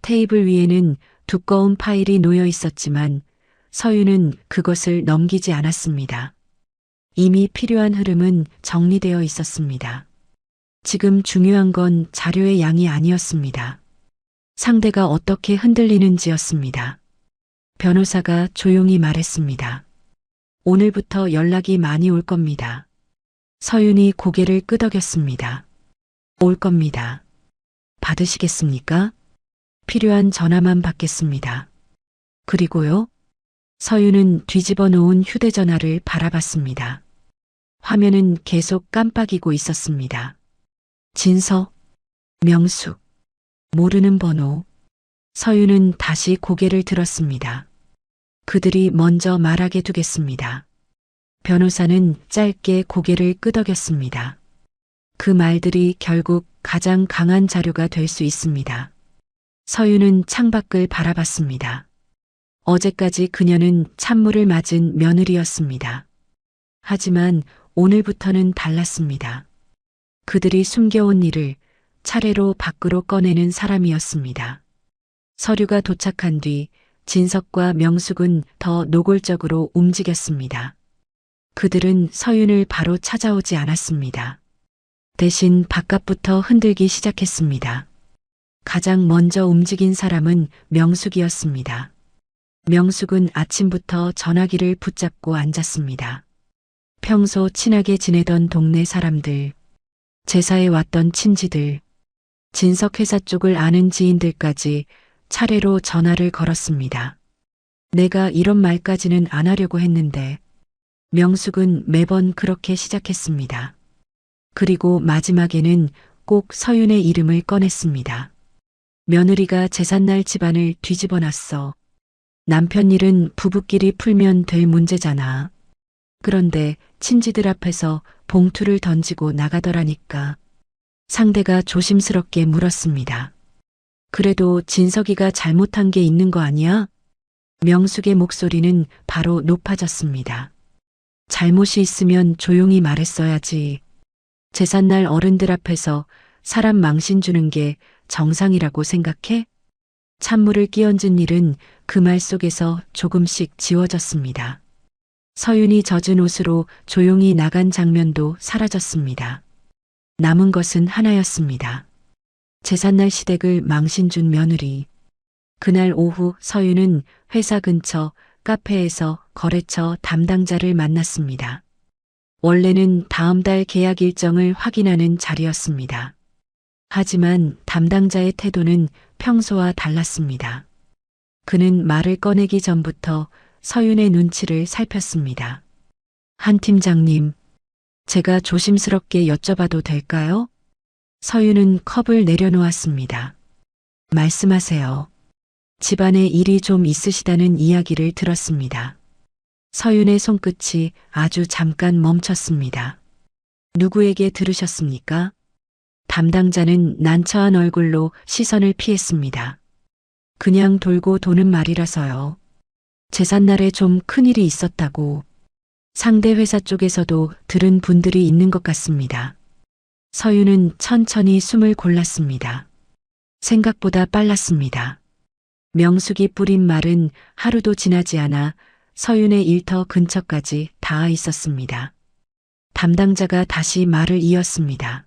테이블 위에는 두꺼운 파일이 놓여 있었지만 서윤은 그것을 넘기지 않았습니다. 이미 필요한 흐름은 정리되어 있었습니다. 지금 중요한 건 자료의 양이 아니었습니다. 상대가 어떻게 흔들리는지였습니다. 변호사가 조용히 말했습니다. 오늘부터 연락이 많이 올 겁니다. 서윤이 고개를 끄덕였습니다. 올 겁니다. 받으시겠습니까? 필요한 전화만 받겠습니다. 그리고요? 서윤은 뒤집어 놓은 휴대전화를 바라봤습니다. 화면은 계속 깜빡이고 있었습니다. 진석, 명숙, 모르는 번호. 서윤은 다시 고개를 들었습니다. 그들이 먼저 말하게 두겠습니다. 변호사는 짧게 고개를 끄덕였습니다. 그 말들이 결국 가장 강한 자료가 될 수 있습니다. 서윤은 창밖을 바라봤습니다. 어제까지 그녀는 찬물을 맞은 며느리였습니다. 하지만 오늘부터는 달랐습니다. 그들이 숨겨온 일을 차례로 밖으로 꺼내는 사람이었습니다. 서류가 도착한 뒤 진석과 명숙은 더 노골적으로 움직였습니다. 그들은 서윤을 바로 찾아오지 않았습니다. 대신 바깥부터 흔들기 시작했습니다. 가장 먼저 움직인 사람은 명숙이었습니다. 명숙은 아침부터 전화기를 붙잡고 앉았습니다. 평소 친하게 지내던 동네 사람들, 제사에 왔던 친지들, 진석 회사 쪽을 아는 지인들까지 차례로 전화를 걸었습니다. 내가 이런 말까지는 안 하려고 했는데 명숙은 매번 그렇게 시작했습니다. 그리고 마지막에는 꼭 서윤의 이름을 꺼냈습니다. 며느리가 제삿날 집안을 뒤집어 놨어. 남편 일은 부부끼리 풀면 될 문제잖아. 그런데 친지들 앞에서 봉투를 던지고 나가더라니까. 상대가 조심스럽게 물었습니다. 그래도 진석이가 잘못한 게 있는 거 아니야? 명숙의 목소리는 바로 높아졌습니다. 잘못이 있으면 조용히 말했어야지. 제삿날 어른들 앞에서 사람 망신 주는 게 정상이라고 생각해? 찬물을 끼얹은 일은 그 말 속에서 조금씩 지워졌습니다. 서윤이 젖은 옷으로 조용히 나간 장면도 사라졌습니다. 남은 것은 하나였습니다. 제삿날 시댁을 망신 준 며느리. 그날 오후 서윤은 회사 근처 카페에서 거래처 담당자를 만났습니다. 원래는 다음 달 계약 일정을 확인하는 자리였습니다. 하지만 담당자의 태도는 평소와 달랐습니다. 그는 말을 꺼내기 전부터 서윤의 눈치를 살폈습니다. 한 팀장님, 제가 조심스럽게 여쭤봐도 될까요? 서윤은 컵을 내려놓았습니다. 말씀하세요. 집안에 일이 좀 있으시다는 이야기를 들었습니다. 서윤의 손끝이 아주 잠깐 멈췄습니다. 누구에게 들으셨습니까? 담당자는 난처한 얼굴로 시선을 피했습니다. 그냥 돌고 도는 말이라서요. 제삿날에 좀 큰일이 있었다고. 상대 회사 쪽에서도 들은 분들이 있는 것 같습니다. 서윤은 천천히 숨을 골랐습니다. 생각보다 빨랐습니다. 명숙이 뿌린 말은 하루도 지나지 않아 서윤의 일터 근처까지 닿아 있었습니다. 담당자가 다시 말을 이었습니다.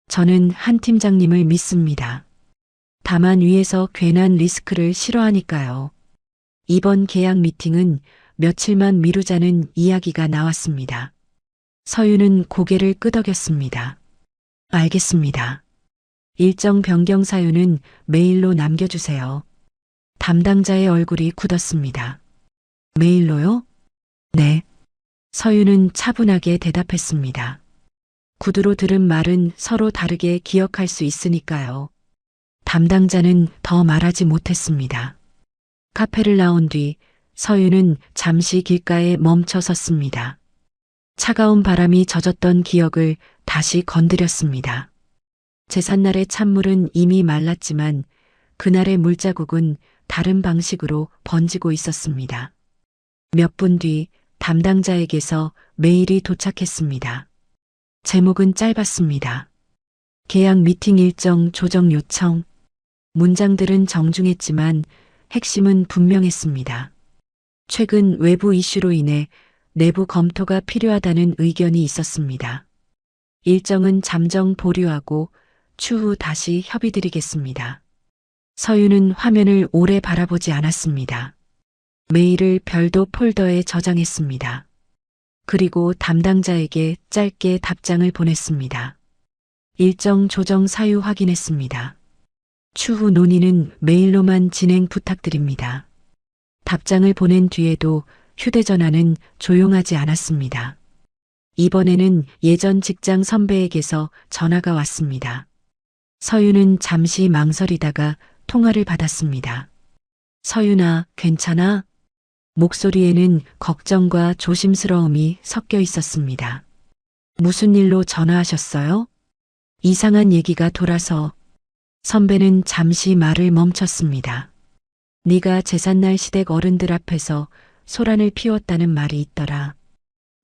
저는 한 팀장님을 믿습니다. 다만 위에서 괜한 리스크를 싫어하니까요. 이번 계약 미팅은 며칠만 미루자는 이야기가 나왔습니다. 서윤은 고개를 끄덕였습니다. 알겠습니다. 일정 변경 사유는 메일로 남겨주세요. 담당자의 얼굴이 굳었습니다. 메일로요? 네. 서윤은 차분하게 대답했습니다. 구두로 들은 말은 서로 다르게 기억할 수 있으니까요. 담당자는 더 말하지 못했습니다. 카페를 나온 뒤 서윤은 잠시 길가에 멈춰 섰습니다. 차가운 바람이 젖었던 기억을 다시 건드렸습니다. 제삿날의 찬물은 이미 말랐지만 그날의 물자국은 다른 방식으로 번지고 있었습니다. 몇 분 뒤 담당자에게서 메일이 도착했습니다. 제목은 짧았습니다. 계약 미팅 일정 조정 요청. 문장들은 정중했지만 핵심은 분명했습니다. 최근 외부 이슈로 인해 내부 검토가 필요하다는 의견이 있었습니다. 일정은 잠정 보류하고 추후 다시 협의드리겠습니다. 서윤은 화면을 오래 바라보지 않았습니다. 메일을 별도 폴더에 저장했습니다. 그리고 담당자에게 짧게 답장을 보냈습니다. 일정 조정 사유 확인했습니다. 추후 논의는 메일로만 진행 부탁드립니다. 답장을 보낸 뒤에도 휴대전화는 조용하지 않았습니다. 이번에는 예전 직장 선배에게서 전화가 왔습니다. 서윤은 잠시 망설이다가 통화를 받았습니다. 서윤아, 괜찮아? 목소리에는 걱정과 조심스러움이 섞여 있었습니다. 무슨 일로 전화하셨어요? 이상한 얘기가 돌아서. 선배는 잠시 말을 멈췄습니다. 네가 제삿날 시댁 어른들 앞에서 소란을 피웠다는 말이 있더라.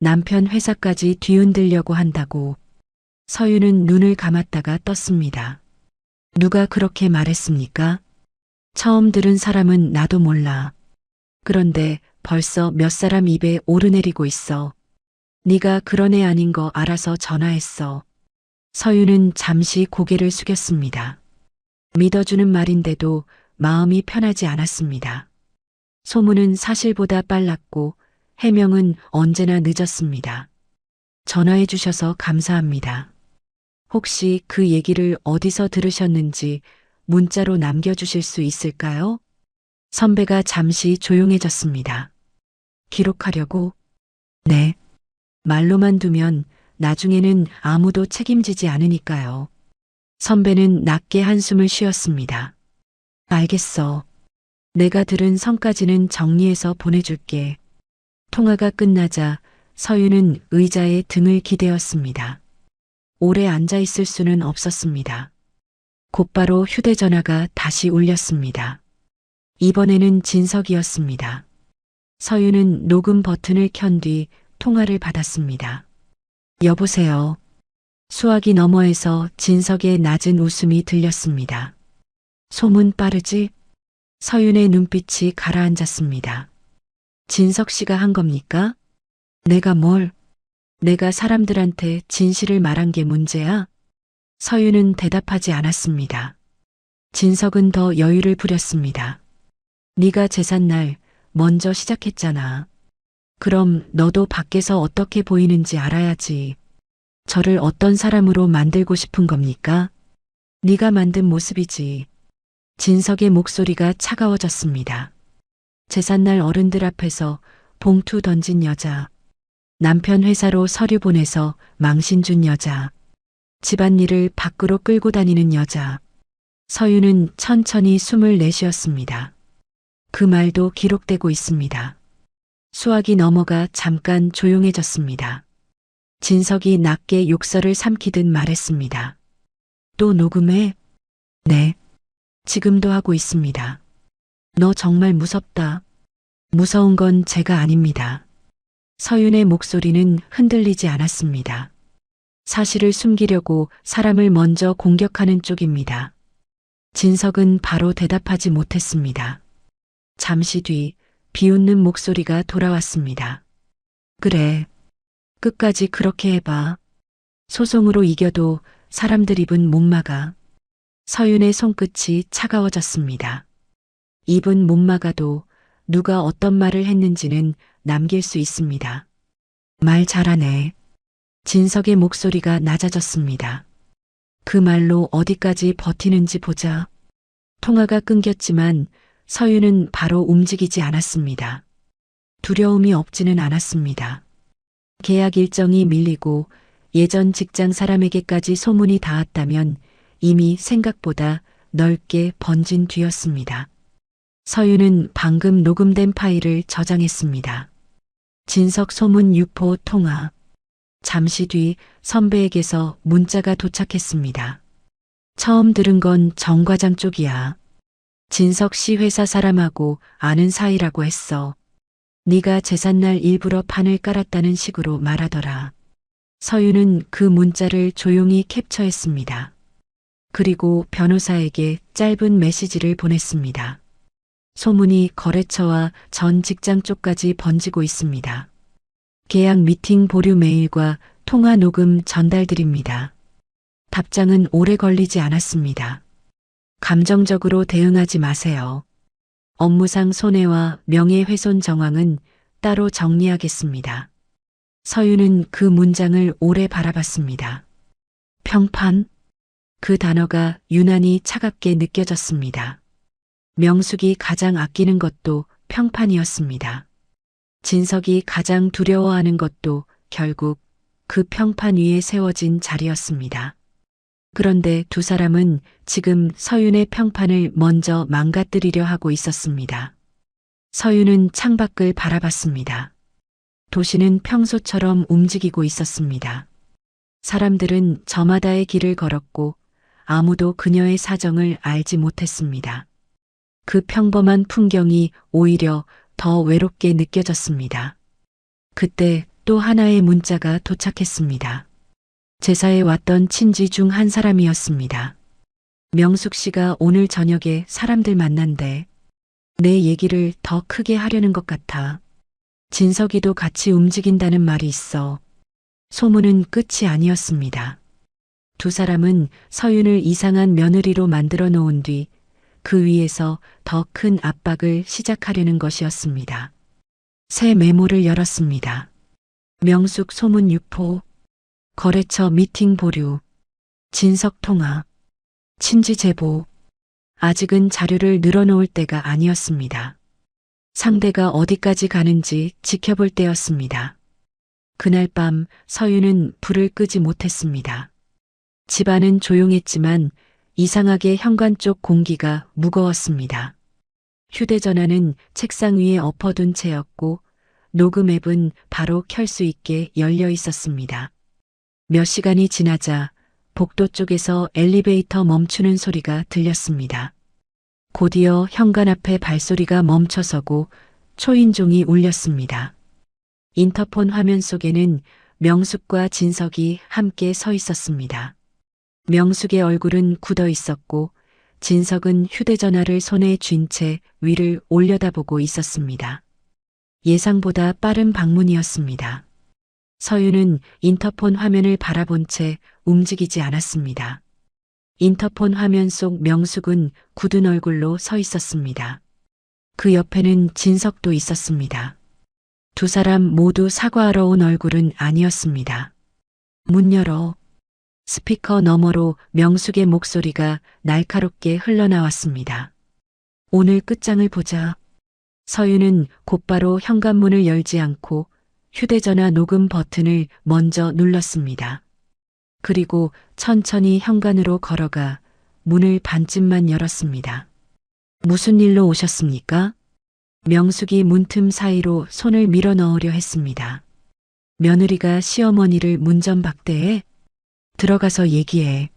남편 회사까지 뒤흔들려고 한다고. 서윤은 눈을 감았다가 떴습니다. 누가 그렇게 말했습니까? 처음 들은 사람은 나도 몰라. 그런데 벌써 몇 사람 입에 오르내리고 있어. 네가 그런 애 아닌 거 알아서 전화했어. 서윤은 잠시 고개를 숙였습니다. 믿어주는 말인데도 마음이 편하지 않았습니다. 소문은 사실보다 빨랐고 해명은 언제나 늦었습니다. 전화해 주셔서 감사합니다. 혹시 그 얘기를 어디서 들으셨는지 문자로 남겨주실 수 있을까요? 선배가 잠시 조용해졌습니다. 기록하려고? 네. 말로만 두면 나중에는 아무도 책임지지 않으니까요. 선배는 낮게 한숨을 쉬었습니다. 알겠어. 내가 들은 성까지는 정리해서 보내줄게. 통화가 끝나자 서윤은 의자에 등을 기대었습니다. 오래 앉아 있을 수는 없었습니다. 곧바로 휴대전화가 다시 울렸습니다. 이번에는 진석이었습니다. 서윤은 녹음 버튼을 켠 뒤 통화를 받았습니다. 여보세요. 수화기 너머에서 진석의 낮은 웃음이 들렸습니다. 소문 빠르지? 서윤의 눈빛이 가라앉았습니다. 진석 씨가 한 겁니까? 내가 뭘? 내가 사람들한테 진실을 말한 게 문제야? 서윤은 대답하지 않았습니다. 진석은 더 여유를 부렸습니다. 네가 제삿날 먼저 시작했잖아. 그럼 너도 밖에서 어떻게 보이는지 알아야지. 저를 어떤 사람으로 만들고 싶은 겁니까? 네가 만든 모습이지. 진석의 목소리가 차가워졌습니다. 제삿날 어른들 앞에서 봉투 던진 여자. 남편 회사로 서류 보내서 망신 준 여자. 집안일을 밖으로 끌고 다니는 여자. 서윤은 천천히 숨을 내쉬었습니다. 그 말도 기록되고 있습니다. 수화기 너머가 잠깐 조용해졌습니다. 진석이 낮게 욕설을 삼키듯 말했습니다. 또 녹음해? 네. 지금도 하고 있습니다. 너 정말 무섭다. 무서운 건 제가 아닙니다. 서윤의 목소리는 흔들리지 않았습니다. 사실을 숨기려고 사람을 먼저 공격하는 쪽입니다. 진석은 바로 대답하지 못했습니다. 잠시 뒤 비웃는 목소리가 돌아왔습니다. 그래. 끝까지 그렇게 해봐. 소송으로 이겨도 사람들 입은 못 막아. 서윤의 손끝이 차가워졌습니다. 입은 못 막아도 누가 어떤 말을 했는지는 남길 수 있습니다. 말 잘하네. 진석의 목소리가 낮아졌습니다. 그 말로 어디까지 버티는지 보자. 통화가 끊겼지만 서윤은 바로 움직이지 않았습니다. 두려움이 없지는 않았습니다. 계약 일정이 밀리고 예전 직장 사람에게까지 소문이 닿았다면 이미 생각보다 넓게 번진 뒤였습니다. 서윤은 방금 녹음된 파일을 저장했습니다. 진석 소문 유포 통화. 잠시 뒤 선배에게서 문자가 도착했습니다. 처음 들은 건 정 과장 쪽이야. 진석 씨 회사 사람하고 아는 사이라고 했어. 네가 제삿날 일부러 판을 깔았다는 식으로 말하더라. 서윤은 그 문자를 조용히 캡처했습니다. 그리고 변호사에게 짧은 메시지를 보냈습니다. 소문이 거래처와 전 직장 쪽까지 번지고 있습니다. 계약 미팅 보류 메일과 통화 녹음 전달드립니다. 답장은 오래 걸리지 않았습니다. 감정적으로 대응하지 마세요. 업무상 손해와 명예훼손 정황은 따로 정리하겠습니다. 서윤은 그 문장을 오래 바라봤습니다. 평판? 그 단어가 유난히 차갑게 느껴졌습니다. 명숙이 가장 아끼는 것도 평판이었습니다. 진석이 가장 두려워하는 것도 결국 그 평판 위에 세워진 자리였습니다. 그런데 두 사람은 지금 서윤의 평판을 먼저 망가뜨리려 하고 있었습니다. 서윤은 창밖을 바라봤습니다. 도시는 평소처럼 움직이고 있었습니다. 사람들은 저마다의 길을 걸었고 아무도 그녀의 사정을 알지 못했습니다. 그 평범한 풍경이 오히려 더 외롭게 느껴졌습니다. 그때 또 하나의 문자가 도착했습니다. 제사에 왔던 친지 중 한 사람이었습니다. 명숙 씨가 오늘 저녁에 사람들 만난대. 내 얘기를 더 크게 하려는 것 같아. 진석이도 같이 움직인다는 말이 있어. 소문은 끝이 아니었습니다. 두 사람은 서윤을 이상한 며느리로 만들어 놓은 뒤 그 위에서 더 큰 압박을 시작하려는 것이었습니다. 새 메모를 열었습니다. 명숙 소문 유포, 거래처 미팅 보류, 진석 통화, 친지 제보. 아직은 자료를 늘어놓을 때가 아니었습니다. 상대가 어디까지 가는지 지켜볼 때였습니다. 그날 밤 서윤은 불을 끄지 못했습니다. 집안은 조용했지만 이상하게 현관 쪽 공기가 무거웠습니다. 휴대전화는 책상 위에 엎어둔 채였고 녹음 앱은 바로 켤 수 있게 열려 있었습니다. 몇 시간이 지나자 복도 쪽에서 엘리베이터 멈추는 소리가 들렸습니다. 곧이어 현관 앞에 발소리가 멈춰서고 초인종이 울렸습니다. 인터폰 화면 속에는 명숙과 진석이 함께 서 있었습니다. 명숙의 얼굴은 굳어 있었고 진석은 휴대전화를 손에 쥔 채 위를 올려다보고 있었습니다. 예상보다 빠른 방문이었습니다. 서윤은 인터폰 화면을 바라본 채 움직이지 않았습니다. 인터폰 화면 속 명숙은 굳은 얼굴로 서 있었습니다. 그 옆에는 진석도 있었습니다. 두 사람 모두 사과하러 온 얼굴은 아니었습니다. 문 열어. 스피커 너머로 명숙의 목소리가 날카롭게 흘러나왔습니다. 오늘 끝장을 보자. 서윤은 곧바로 현관문을 열지 않고 휴대전화 녹음 버튼을 먼저 눌렀습니다. 그리고 천천히 현관으로 걸어가 문을 반쯤만 열었습니다. 무슨 일로 오셨습니까? 명숙이 문틈 사이로 손을 밀어 넣으려 했습니다. 며느리가 시어머니를 문전박대해? 들어가서 얘기해.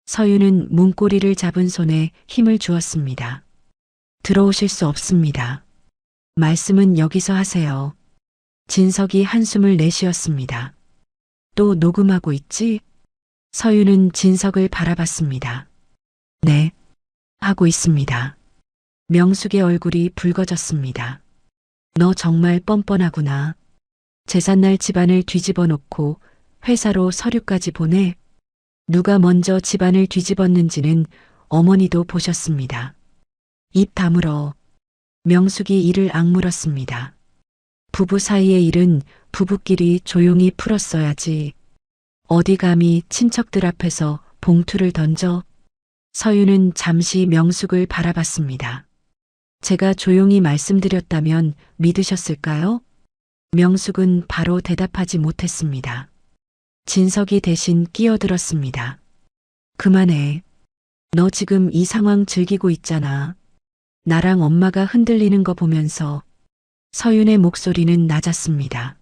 서윤은 문고리를 잡은 손에 힘을 주었습니다. 들어오실 수 없습니다. 말씀은 여기서 하세요. 진석이 한숨을 내쉬었습니다. 또 녹음하고 있지? 서윤은 진석을 바라봤습니다. 네, 하고 있습니다. 명숙의 얼굴이 붉어졌습니다. 너 정말 뻔뻔하구나. 제삿날 집안을 뒤집어 놓고 회사로 서류까지 보내. 누가 먼저 집안을 뒤집었는지는 어머니도 보셨습니다. 입 다물어. 명숙이 이를 악물었습니다. 부부 사이의 일은 부부끼리 조용히 풀었어야지. 어디 감히 친척들 앞에서 봉투를 던져. 서윤은 잠시 명숙을 바라봤습니다. 제가 조용히 말씀드렸다면 믿으셨을까요? 명숙은 바로 대답하지 못했습니다. 진석이 대신 끼어들었습니다. 그만해. 너 지금 이 상황 즐기고 있잖아. 나랑 엄마가 흔들리는 거 보면서. 서윤의 목소리는 낮았습니다.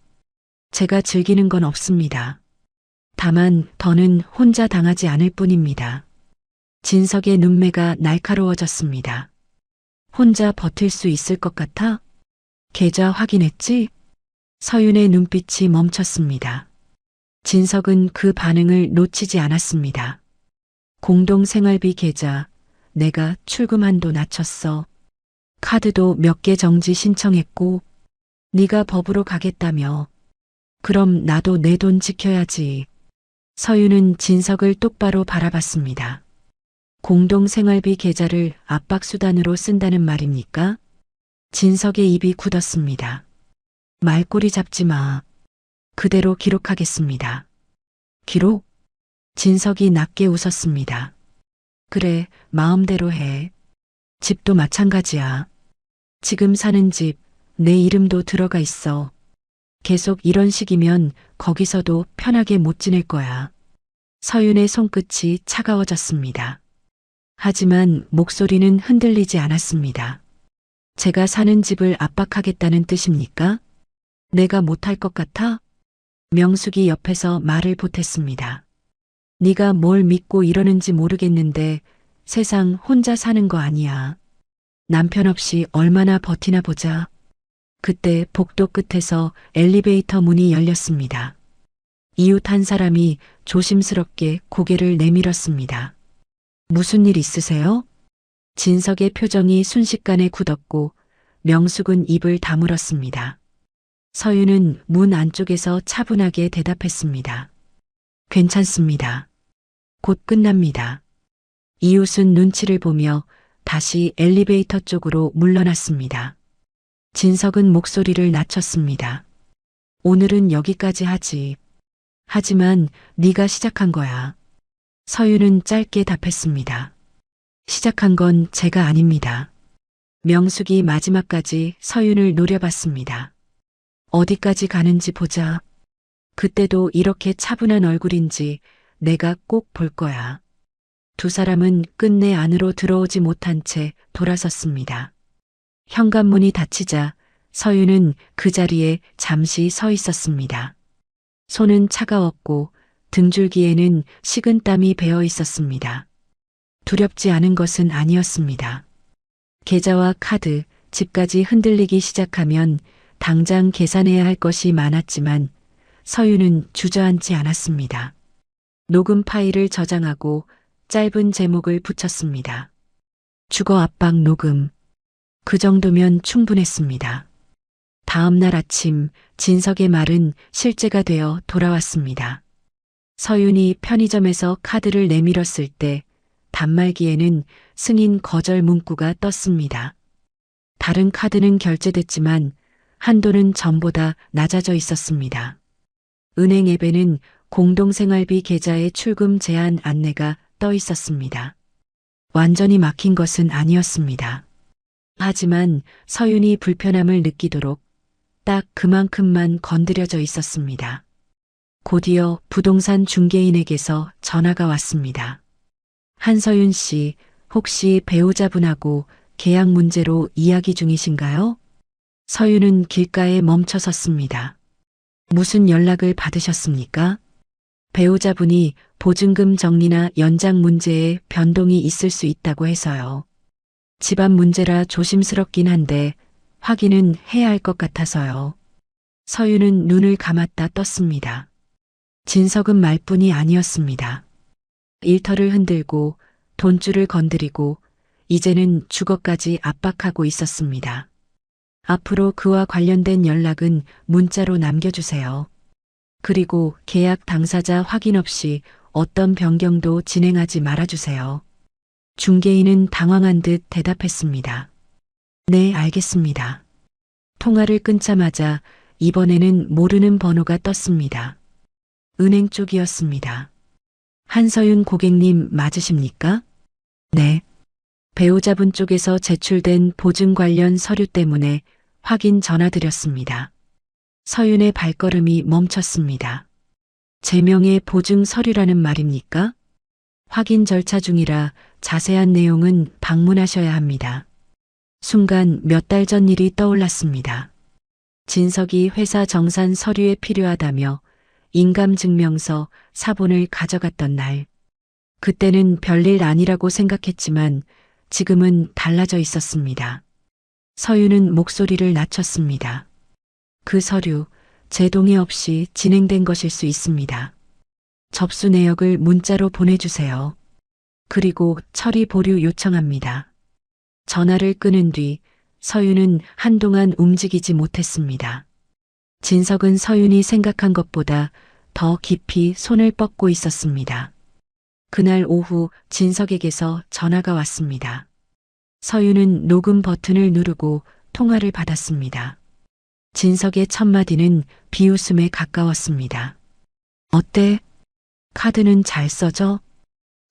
제가 즐기는 건 없습니다. 다만 더는 혼자 당하지 않을 뿐입니다. 진석의 눈매가 날카로워졌습니다. 혼자 버틸 수 있을 것 같아? 계좌 확인했지? 서윤의 눈빛이 멈췄습니다. 진석은 그 반응을 놓치지 않았습니다. 공동생활비 계좌, 내가 출금 한도 낮췄어. 카드도 몇 개 정지 신청했고, 네가 법으로 가겠다며. 그럼 나도 내 돈 지켜야지. 서윤은 진석을 똑바로 바라봤습니다. 공동생활비 계좌를 압박수단으로 쓴다는 말입니까? 진석의 입이 굳었습니다. 말꼬리 잡지 마. 그대로 기록하겠습니다. 기록? 진석이 낮게 웃었습니다. 그래, 마음대로 해. 집도 마찬가지야. 지금 사는 집, 내 이름도 들어가 있어. 계속 이런 식이면 거기서도 편하게 못 지낼 거야. 서윤의 손끝이 차가워졌습니다. 하지만 목소리는 흔들리지 않았습니다. 제가 사는 집을 압박하겠다는 뜻입니까? 내가 못할 것 같아? 명숙이 옆에서 말을 보탰습니다. 네가 뭘 믿고 이러는지 모르겠는데 세상 혼자 사는 거 아니야. 남편 없이 얼마나 버티나 보자. 그때 복도 끝에서 엘리베이터 문이 열렸습니다. 이웃 한 사람이 조심스럽게 고개를 내밀었습니다. 무슨 일 있으세요? 진석의 표정이 순식간에 굳었고 명숙은 입을 다물었습니다. 서윤은 문 안쪽에서 차분하게 대답했습니다. 괜찮습니다. 곧 끝납니다. 이웃은 눈치를 보며 다시 엘리베이터 쪽으로 물러났습니다. 진석은 목소리를 낮췄습니다. 오늘은 여기까지 하지. 하지만 네가 시작한 거야. 서윤은 짧게 답했습니다. 시작한 건 제가 아닙니다. 명숙이 마지막까지 서윤을 노려봤습니다. 어디까지 가는지 보자. 그때도 이렇게 차분한 얼굴인지 내가 꼭 볼 거야. 두 사람은 끝내 안으로 들어오지 못한 채 돌아섰습니다. 현관문이 닫히자 서윤은 그 자리에 잠시 서 있었습니다. 손은 차가웠고 등줄기에는 식은 땀이 배어 있었습니다. 두렵지 않은 것은 아니었습니다. 계좌와 카드, 집까지 흔들리기 시작하면 당장 계산해야 할 것이 많았지만 서윤은 주저앉지 않았습니다. 녹음 파일을 저장하고 짧은 제목을 붙였습니다. 주거 압박 녹음. 그 정도면 충분했습니다. 다음 날 아침 진석의 말은 실제가 되어 돌아왔습니다. 서윤이 편의점에서 카드를 내밀었을 때 단말기에는 승인 거절 문구가 떴습니다. 다른 카드는 결제됐지만 한도는 전보다 낮아져 있었습니다. 은행 앱에는 공동생활비 계좌의 출금 제한 안내가 떠 있었습니다. 완전히 막힌 것은 아니었습니다. 하지만 서윤이 불편함을 느끼도록 딱 그만큼만 건드려져 있었습니다. 곧이어 부동산 중개인에게서 전화가 왔습니다. 한서윤 씨, 혹시 배우자분하고 계약 문제로 이야기 중이신가요? 서윤은 길가에 멈춰 섰습니다. 무슨 연락을 받으셨습니까? 배우자분이 보증금 정리나 연장 문제에 변동이 있을 수 있다고 해서요. 집안 문제라 조심스럽긴 한데 확인은 해야 할 것 같아서요. 서윤은 눈을 감았다 떴습니다. 진석은 말뿐이 아니었습니다. 일터를 흔들고 돈줄을 건드리고 이제는 주거까지 압박하고 있었습니다. 앞으로 그와 관련된 연락은 문자로 남겨주세요. 그리고 계약 당사자 확인 없이 어떤 변경도 진행하지 말아주세요. 중개인은 당황한 듯 대답했습니다. 네, 알겠습니다. 통화를 끊자마자 이번에는 모르는 번호가 떴습니다. 은행 쪽이었습니다. 한서윤 고객님 맞으십니까? 네. 배우자분 쪽에서 제출된 보증 관련 서류 때문에 확인 전화드렸습니다. 서윤의 발걸음이 멈췄습니다. 제명의 보증 서류라는 말입니까? 확인 절차 중이라 자세한 내용은 방문하셔야 합니다. 순간 몇 달 전 일이 떠올랐습니다. 진석이 회사 정산 서류에 필요하다며 인감증명서, 사본을 가져갔던 날. 그때는 별일 아니라고 생각했지만 지금은 달라져 있었습니다. 서윤은 목소리를 낮췄습니다. 그 서류, 제 동의 없이 진행된 것일 수 있습니다. 접수 내역을 문자로 보내주세요. 그리고 처리 보류 요청합니다. 전화를 끊은 뒤 서윤은 한동안 움직이지 못했습니다. 진석은 서윤이 생각한 것보다 더 깊이 손을 뻗고 있었습니다. 그날 오후 진석에게서 전화가 왔습니다. 서윤은 녹음 버튼을 누르고 통화를 받았습니다. 진석의 첫마디는 비웃음에 가까웠습니다. 어때? 카드는 잘 써져?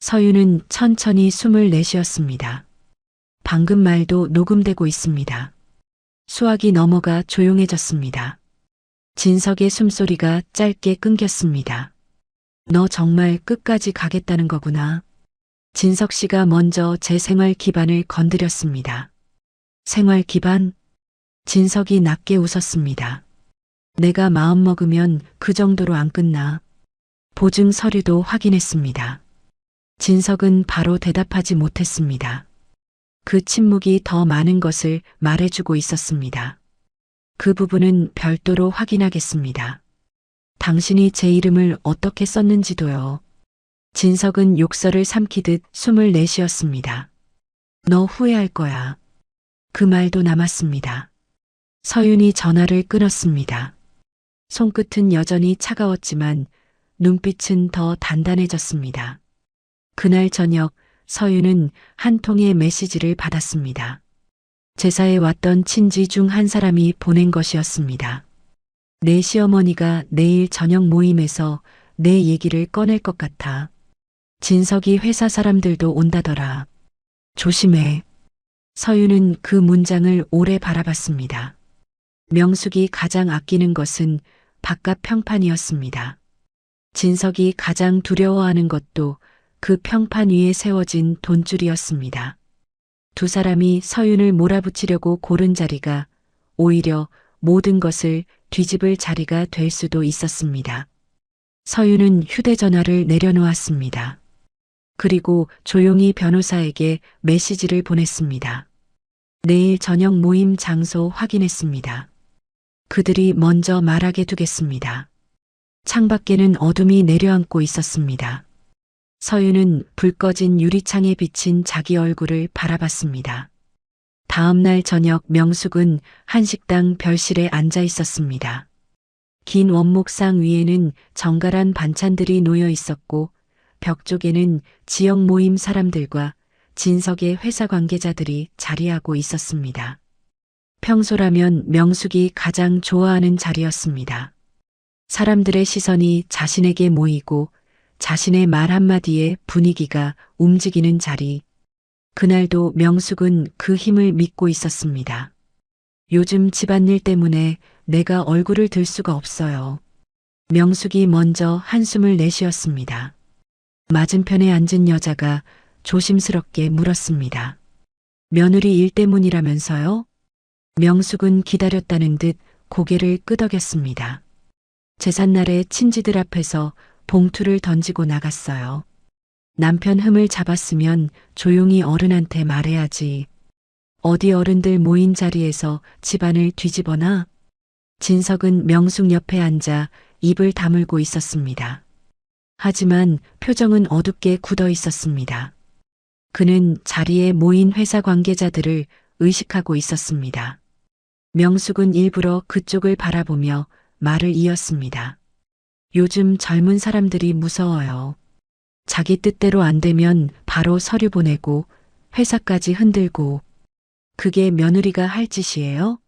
서윤은 천천히 숨을 내쉬었습니다. 방금 말도 녹음되고 있습니다. 수화기 넘어가 조용해졌습니다. 진석의 숨소리가 짧게 끊겼습니다. 너 정말 끝까지 가겠다는 거구나. 진석 씨가 먼저 제 생활 기반을 건드렸습니다. 생활 기반? 진석이 낮게 웃었습니다. 내가 마음먹으면 그 정도로 안 끝나. 보증 서류도 확인했습니다. 진석은 바로 대답하지 못했습니다. 그 침묵이 더 많은 것을 말해주고 있었습니다. 그 부분은 별도로 확인하겠습니다. 당신이 제 이름을 어떻게 썼는지도요. 진석은 욕설을 삼키듯 숨을 내쉬었습니다. 너 후회할 거야. 그 말도 남았습니다. 서윤이 전화를 끊었습니다. 손끝은 여전히 차가웠지만 눈빛은 더 단단해졌습니다. 그날 저녁 서윤은 한 통의 메시지를 받았습니다. 제사에 왔던 친지 중 한 사람이 보낸 것이었습니다. 내 시어머니가 내일 저녁 모임에서 내 얘기를 꺼낼 것 같아. 진석이 회사 사람들도 온다더라. 조심해. 서윤은 그 문장을 오래 바라봤습니다. 명숙이 가장 아끼는 것은 바깥 평판이었습니다. 진석이 가장 두려워하는 것도 그 평판 위에 세워진 돈줄이었습니다. 두 사람이 서윤을 몰아붙이려고 고른 자리가 오히려 모든 것을 뒤집을 자리가 될 수도 있었습니다. 서윤은 휴대전화를 내려놓았습니다. 그리고 조용히 변호사에게 메시지를 보냈습니다. 내일 저녁 모임 장소 확인했습니다. 그들이 먼저 말하게 두겠습니다. 창밖에는 어둠이 내려앉고 있었습니다. 서윤은 불 꺼진 유리창에 비친 자기 얼굴을 바라봤습니다. 다음 날 저녁 명숙은 한식당 별실에 앉아 있었습니다. 긴 원목상 위에는 정갈한 반찬들이 놓여 있었고 벽 쪽에는 지역 모임 사람들과 진석의 회사 관계자들이 자리하고 있었습니다. 평소라면 명숙이 가장 좋아하는 자리였습니다. 사람들의 시선이 자신에게 모이고 자신의 말 한마디에 분위기가 움직이는 자리. 그날도 명숙은 그 힘을 믿고 있었습니다. 요즘 집안일 때문에 내가 얼굴을 들 수가 없어요. 명숙이 먼저 한숨을 내쉬었습니다. 맞은편에 앉은 여자가 조심스럽게 물었습니다. 며느리 일 때문이라면서요? 명숙은 기다렸다는 듯 고개를 끄덕였습니다. 제삿날에 친지들 앞에서 봉투를 던지고 나갔어요. 남편 흠을 잡았으면 조용히 어른한테 말해야지. 어디 어른들 모인 자리에서 집안을 뒤집어나? 진석은 명숙 옆에 앉아 입을 다물고 있었습니다. 하지만 표정은 어둡게 굳어 있었습니다. 그는 자리에 모인 회사 관계자들을 의식하고 있었습니다. 명숙은 일부러 그쪽을 바라보며 말을 이었습니다. 요즘 젊은 사람들이 무서워요. 자기 뜻대로 안 되면 바로 서류 보내고 회사까지 흔들고 그게 며느리가 할 짓이에요?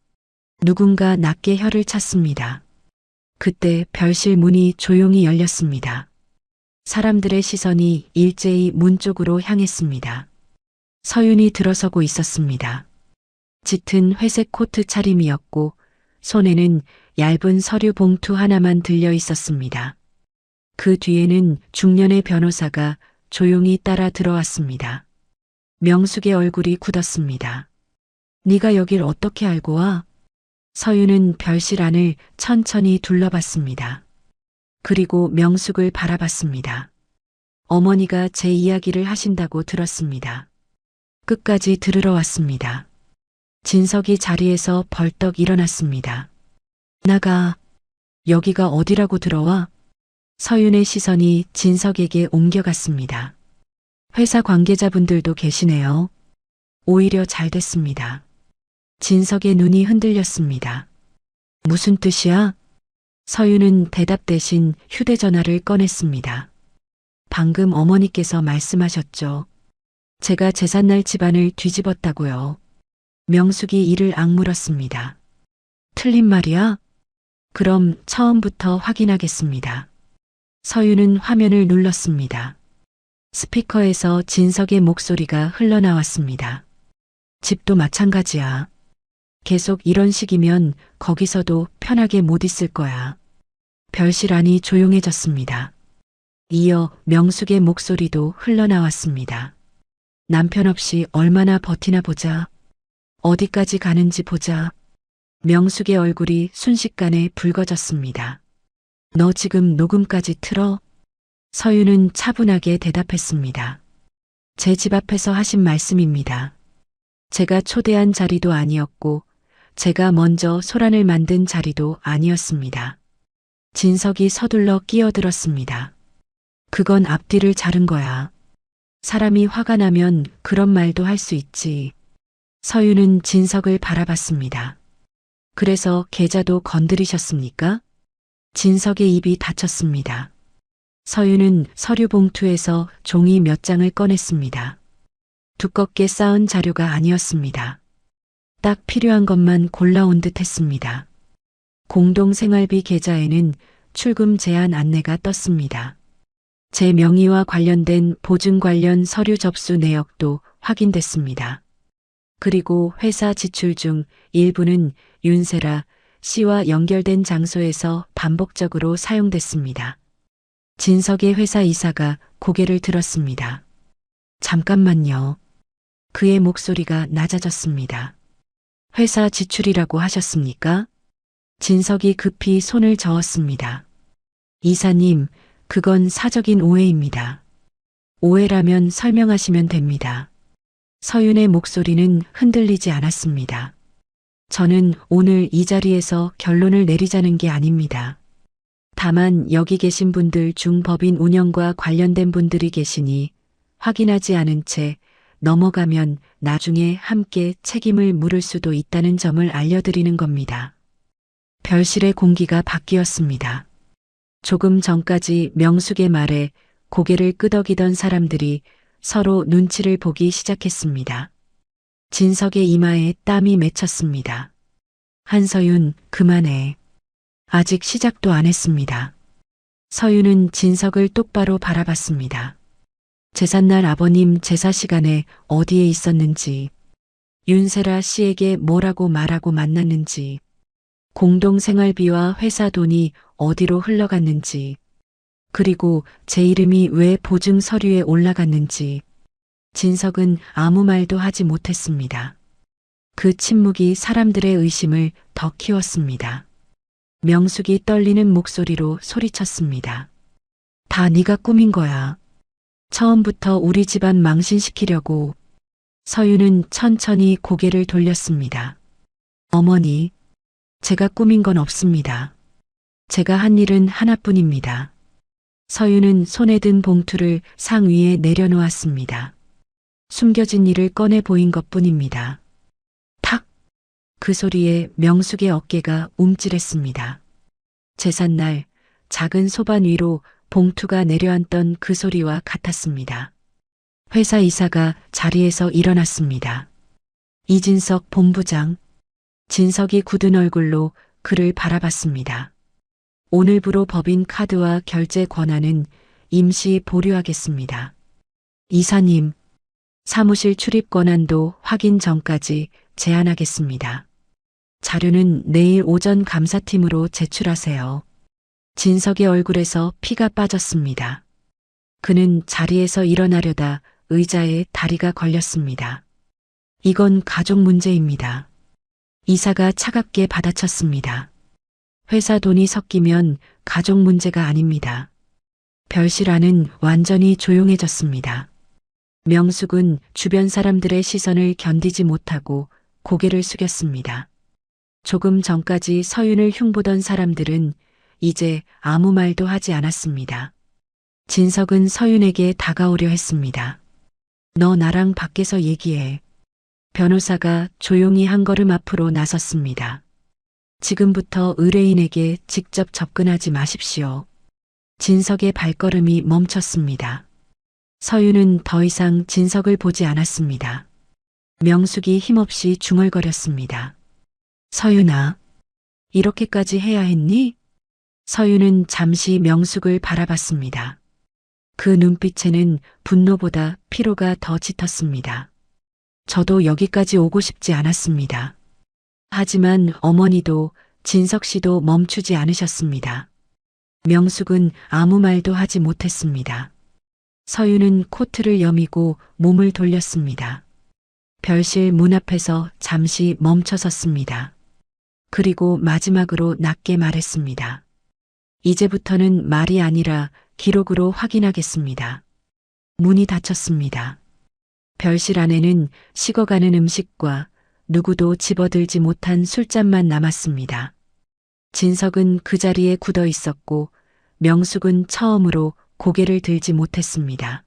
누군가 낮게 혀를 찼습니다. 그때 별실 문이 조용히 열렸습니다. 사람들의 시선이 일제히 문 쪽으로 향했습니다. 서윤이 들어서고 있었습니다. 짙은 회색 코트 차림이었고 손에는 얇은 서류 봉투 하나만 들려 있었습니다. 그 뒤에는 중년의 변호사가 조용히 따라 들어왔습니다. 명숙의 얼굴이 굳었습니다. 네가 여길 어떻게 알고 와? 서윤은 별실 안을 천천히 둘러봤습니다. 그리고 명숙을 바라봤습니다. 어머니가 제 이야기를 하신다고 들었습니다. 끝까지 들으러 왔습니다. 진석이 자리에서 벌떡 일어났습니다. 나가. 여기가 어디라고 들어와? 서윤의 시선이 진석에게 옮겨갔습니다. 회사 관계자분들도 계시네요. 오히려 잘 됐습니다. 진석의 눈이 흔들렸습니다. 무슨 뜻이야? 서윤은 대답 대신 휴대전화를 꺼냈습니다. 방금 어머니께서 말씀하셨죠. 제가 제삿날 집안을 뒤집었다고요. 명숙이 이를 악물었습니다. 틀린 말이야? 그럼 처음부터 확인하겠습니다. 서윤은 화면을 눌렀습니다. 스피커에서 진석의 목소리가 흘러나왔습니다. 집도 마찬가지야. 계속 이런 식이면 거기서도 편하게 못 있을 거야. 별실 안이 조용해졌습니다. 이어 명숙의 목소리도 흘러나왔습니다. 남편 없이 얼마나 버티나 보자. 어디까지 가는지 보자. 명숙의 얼굴이 순식간에 붉어졌습니다. 너 지금 녹음까지 틀어? 서윤은 차분하게 대답했습니다. 제 집 앞에서 하신 말씀입니다. 제가 초대한 자리도 아니었고 제가 먼저 소란을 만든 자리도 아니었습니다. 진석이 서둘러 끼어들었습니다. 그건 앞뒤를 자른 거야. 사람이 화가 나면 그런 말도 할 수 있지. 서윤은 진석을 바라봤습니다. 그래서 계좌도 건드리셨습니까? 진석의 입이 닫혔습니다. 서윤은 서류 봉투에서 종이 몇 장을 꺼냈습니다. 두껍게 쌓은 자료가 아니었습니다. 딱 필요한 것만 골라온 듯 했습니다. 공동생활비 계좌에는 출금 제한 안내가 떴습니다. 제 명의와 관련된 보증 관련 서류 접수 내역도 확인됐습니다. 그리고 회사 지출 중 일부는 윤세라 씨와 연결된 장소에서 반복적으로 사용됐습니다. 진석의 회사 이사가 고개를 들었습니다. 잠깐만요. 그의 목소리가 낮아졌습니다. 회사 지출이라고 하셨습니까? 진석이 급히 손을 저었습니다. 이사님, 그건 사적인 오해입니다. 오해라면 설명하시면 됩니다. 서윤의 목소리는 흔들리지 않았습니다. 저는 오늘 이 자리에서 결론을 내리자는 게 아닙니다. 다만 여기 계신 분들 중 법인 운영과 관련된 분들이 계시니 확인하지 않은 채 넘어가면 나중에 함께 책임을 물을 수도 있다는 점을 알려드리는 겁니다. 별실의 공기가 바뀌었습니다. 조금 전까지 명숙의 말에 고개를 끄덕이던 사람들이 서로 눈치를 보기 시작했습니다. 진석의 이마에 땀이 맺혔습니다. 한서윤, 그만해. 아직 시작도 안 했습니다. 서윤은 진석을 똑바로 바라봤습니다. 제삿날 아버님 제사 시간에 어디에 있었는지, 윤세라 씨에게 뭐라고 말하고 만났는지, 공동생활비와 회사 돈이 어디로 흘러갔는지, 그리고 제 이름이 왜 보증 서류에 올라갔는지, 진석은 아무 말도 하지 못했습니다. 그 침묵이 사람들의 의심을 더 키웠습니다. 명숙이 떨리는 목소리로 소리쳤습니다. 다 네가 꾸민 거야. 처음부터 우리 집안 망신시키려고. 서윤은 천천히 고개를 돌렸습니다. 어머니, 제가 꾸민 건 없습니다. 제가 한 일은 하나뿐입니다. 서윤은 손에 든 봉투를 상 위에 내려놓았습니다. 숨겨진 일을 꺼내 보인 것뿐입니다. 탁! 그 소리에 명숙의 어깨가 움찔했습니다. 제삿날 작은 소반 위로 봉투가 내려앉던 그 소리와 같았습니다. 회사 이사가 자리에서 일어났습니다. 이진석 본부장. 진석이 굳은 얼굴로 그를 바라봤습니다. 오늘부로 법인 카드와 결제 권한은 임시 보류하겠습니다. 이사님, 사무실 출입 권한도 확인 전까지 제한하겠습니다. 자료는 내일 오전 감사팀으로 제출하세요. 진석의 얼굴에서 피가 빠졌습니다. 그는 자리에서 일어나려다 의자에 다리가 걸렸습니다. 이건 가족 문제입니다. 이사가 차갑게 받아쳤습니다. 회사 돈이 섞이면 가족 문제가 아닙니다. 별실 안은 완전히 조용해졌습니다. 명숙은 주변 사람들의 시선을 견디지 못하고 고개를 숙였습니다. 조금 전까지 서윤을 흉보던 사람들은 이제 아무 말도 하지 않았습니다. 진석은 서윤에게 다가오려 했습니다. 너 나랑 밖에서 얘기해. 변호사가 조용히 한 걸음 앞으로 나섰습니다. 지금부터 의뢰인에게 직접 접근하지 마십시오. 진석의 발걸음이 멈췄습니다. 서윤은 더 이상 진석을 보지 않았습니다. 명숙이 힘없이 중얼거렸습니다. 서윤아, 이렇게까지 해야 했니? 서윤은 잠시 명숙을 바라봤습니다. 그 눈빛에는 분노보다 피로가 더 짙었습니다. 저도 여기까지 오고 싶지 않았습니다. 하지만 어머니도 진석 씨도 멈추지 않으셨습니다. 명숙은 아무 말도 하지 못했습니다. 서윤은 코트를 여미고 몸을 돌렸습니다. 별실 문 앞에서 잠시 멈춰섰습니다. 그리고 마지막으로 낮게 말했습니다. 이제부터는 말이 아니라 기록으로 확인하겠습니다. 문이 닫혔습니다. 별실 안에는 식어가는 음식과 누구도 집어들지 못한 술잔만 남았습니다. 진석은 그 자리에 굳어 있었고 명숙은 처음으로 고개를 들지 못했습니다.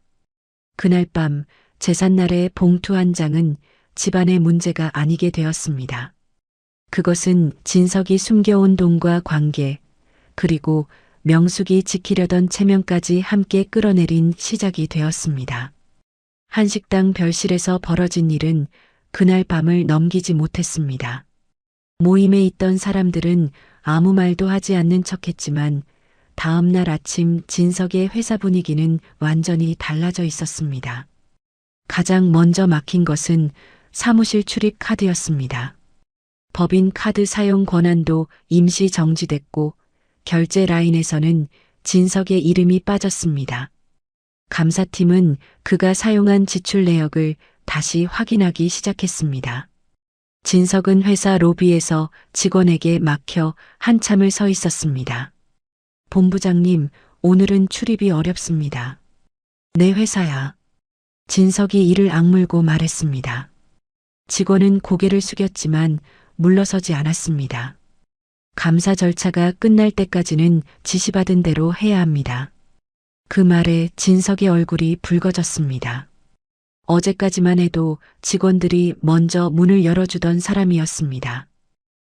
그날 밤 제삿날의 봉투 한 장은 집안의 문제가 아니게 되었습니다. 그것은 진석이 숨겨온 돈과 관계, 그리고 명숙이 지키려던 체면까지 함께 끌어내린 시작이 되었습니다. 한식당 별실에서 벌어진 일은 그날 밤을 넘기지 못했습니다. 모임에 있던 사람들은 아무 말도 하지 않는 척했지만 다음 날 아침 진석의 회사 분위기는 완전히 달라져 있었습니다. 가장 먼저 막힌 것은 사무실 출입 카드였습니다. 법인 카드 사용 권한도 임시 정지됐고 결제 라인에서는 진석의 이름이 빠졌습니다. 감사팀은 그가 사용한 지출 내역을 다시 확인하기 시작했습니다. 진석은 회사 로비에서 직원에게 막혀 한참을 서 있었습니다. 본부장님, 오늘은 출입이 어렵습니다. 내 회사야. 진석이 이를 악물고 말했습니다. 직원은 고개를 숙였지만 물러서지 않았습니다. 감사 절차가 끝날 때까지는 지시받은 대로 해야 합니다. 그 말에 진석의 얼굴이 붉어졌습니다. 어제까지만 해도 직원들이 먼저 문을 열어주던 사람이었습니다.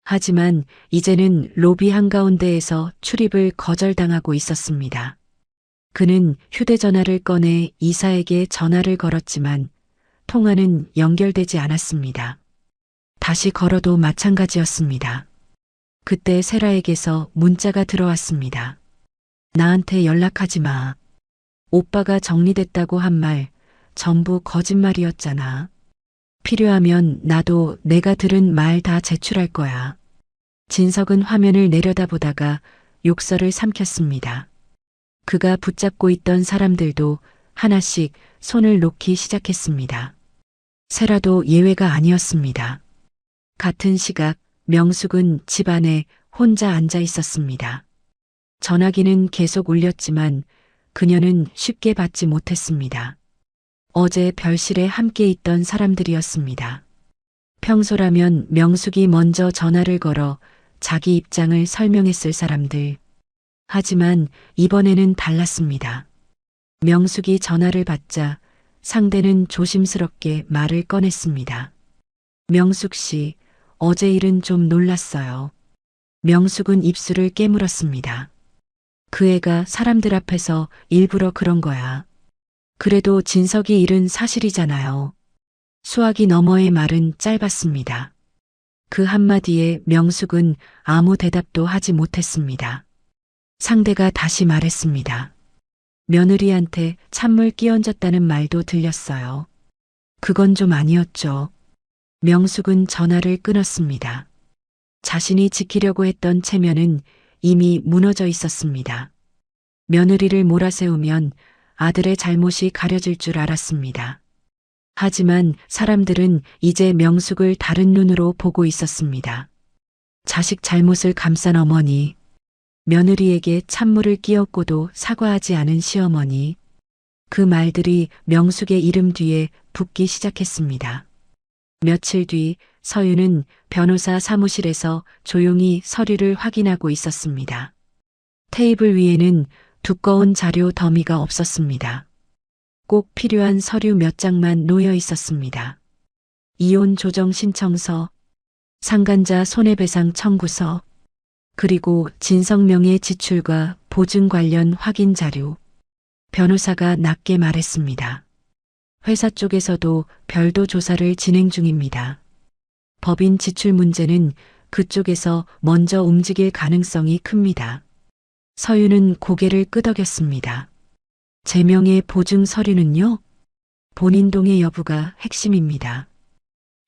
하지만 이제는 로비 한가운데에서 출입을 거절당하고 있었습니다. 그는 휴대전화를 꺼내 이사에게 전화를 걸었지만 통화는 연결되지 않았습니다. 다시 걸어도 마찬가지였습니다. 그때 세라에게서 문자가 들어왔습니다. 나한테 연락하지 마. 오빠가 정리됐다고 한 말 전부 거짓말이었잖아. 필요하면 나도 내가 들은 말 다 제출할 거야. 진석은 화면을 내려다보다가 욕설을 삼켰습니다. 그가 붙잡고 있던 사람들도 하나씩 손을 놓기 시작했습니다. 세라도 예외가 아니었습니다. 같은 시각 명숙은 집 안에 혼자 앉아 있었습니다. 전화기는 계속 울렸지만 그녀는 쉽게 받지 못했습니다. 어제 별실에 함께 있던 사람들이었습니다. 평소라면 명숙이 먼저 전화를 걸어 자기 입장을 설명했을 사람들. 하지만 이번에는 달랐습니다. 명숙이 전화를 받자 상대는 조심스럽게 말을 꺼냈습니다. 명숙 씨, 어제 일은 좀 놀랐어요. 명숙은 입술을 깨물었습니다. 그 애가 사람들 앞에서 일부러 그런 거야. 그래도 진석이 일은 사실이잖아요. 수화기 너머의 말은 짧았습니다. 그 한마디에 명숙은 아무 대답도 하지 못했습니다. 상대가 다시 말했습니다. 며느리한테 찬물 끼얹었다는 말도 들렸어요. 그건 좀 아니었죠. 명숙은 전화를 끊었습니다. 자신이 지키려고 했던 체면은 이미 무너져 있었습니다. 며느리를 몰아세우면 아들의 잘못이 가려질 줄 알았습니다. 하지만 사람들은 이제 명숙을 다른 눈으로 보고 있었습니다. 자식 잘못을 감싼 어머니, 며느리에게 찬물을 끼얹고도 사과하지 않은 시어머니, 그 말들이 명숙의 이름 뒤에 붙기 시작했습니다. 며칠 뒤 서윤은 변호사 사무실에서 조용히 서류를 확인하고 있었습니다. 테이블 위에는 두꺼운 자료 더미가 없었습니다. 꼭 필요한 서류 몇 장만 놓여 있었습니다. 이혼 조정 신청서, 상간자 손해배상 청구서, 그리고 진성명의 지출과 보증 관련 확인 자료. 변호사가 낮게 말했습니다. 회사 쪽에서도 별도 조사를 진행 중입니다. 법인 지출 문제는 그쪽에서 먼저 움직일 가능성이 큽니다. 서윤은 고개를 끄덕였습니다. 제명의 보증 서류는요? 본인 동의 여부가 핵심입니다.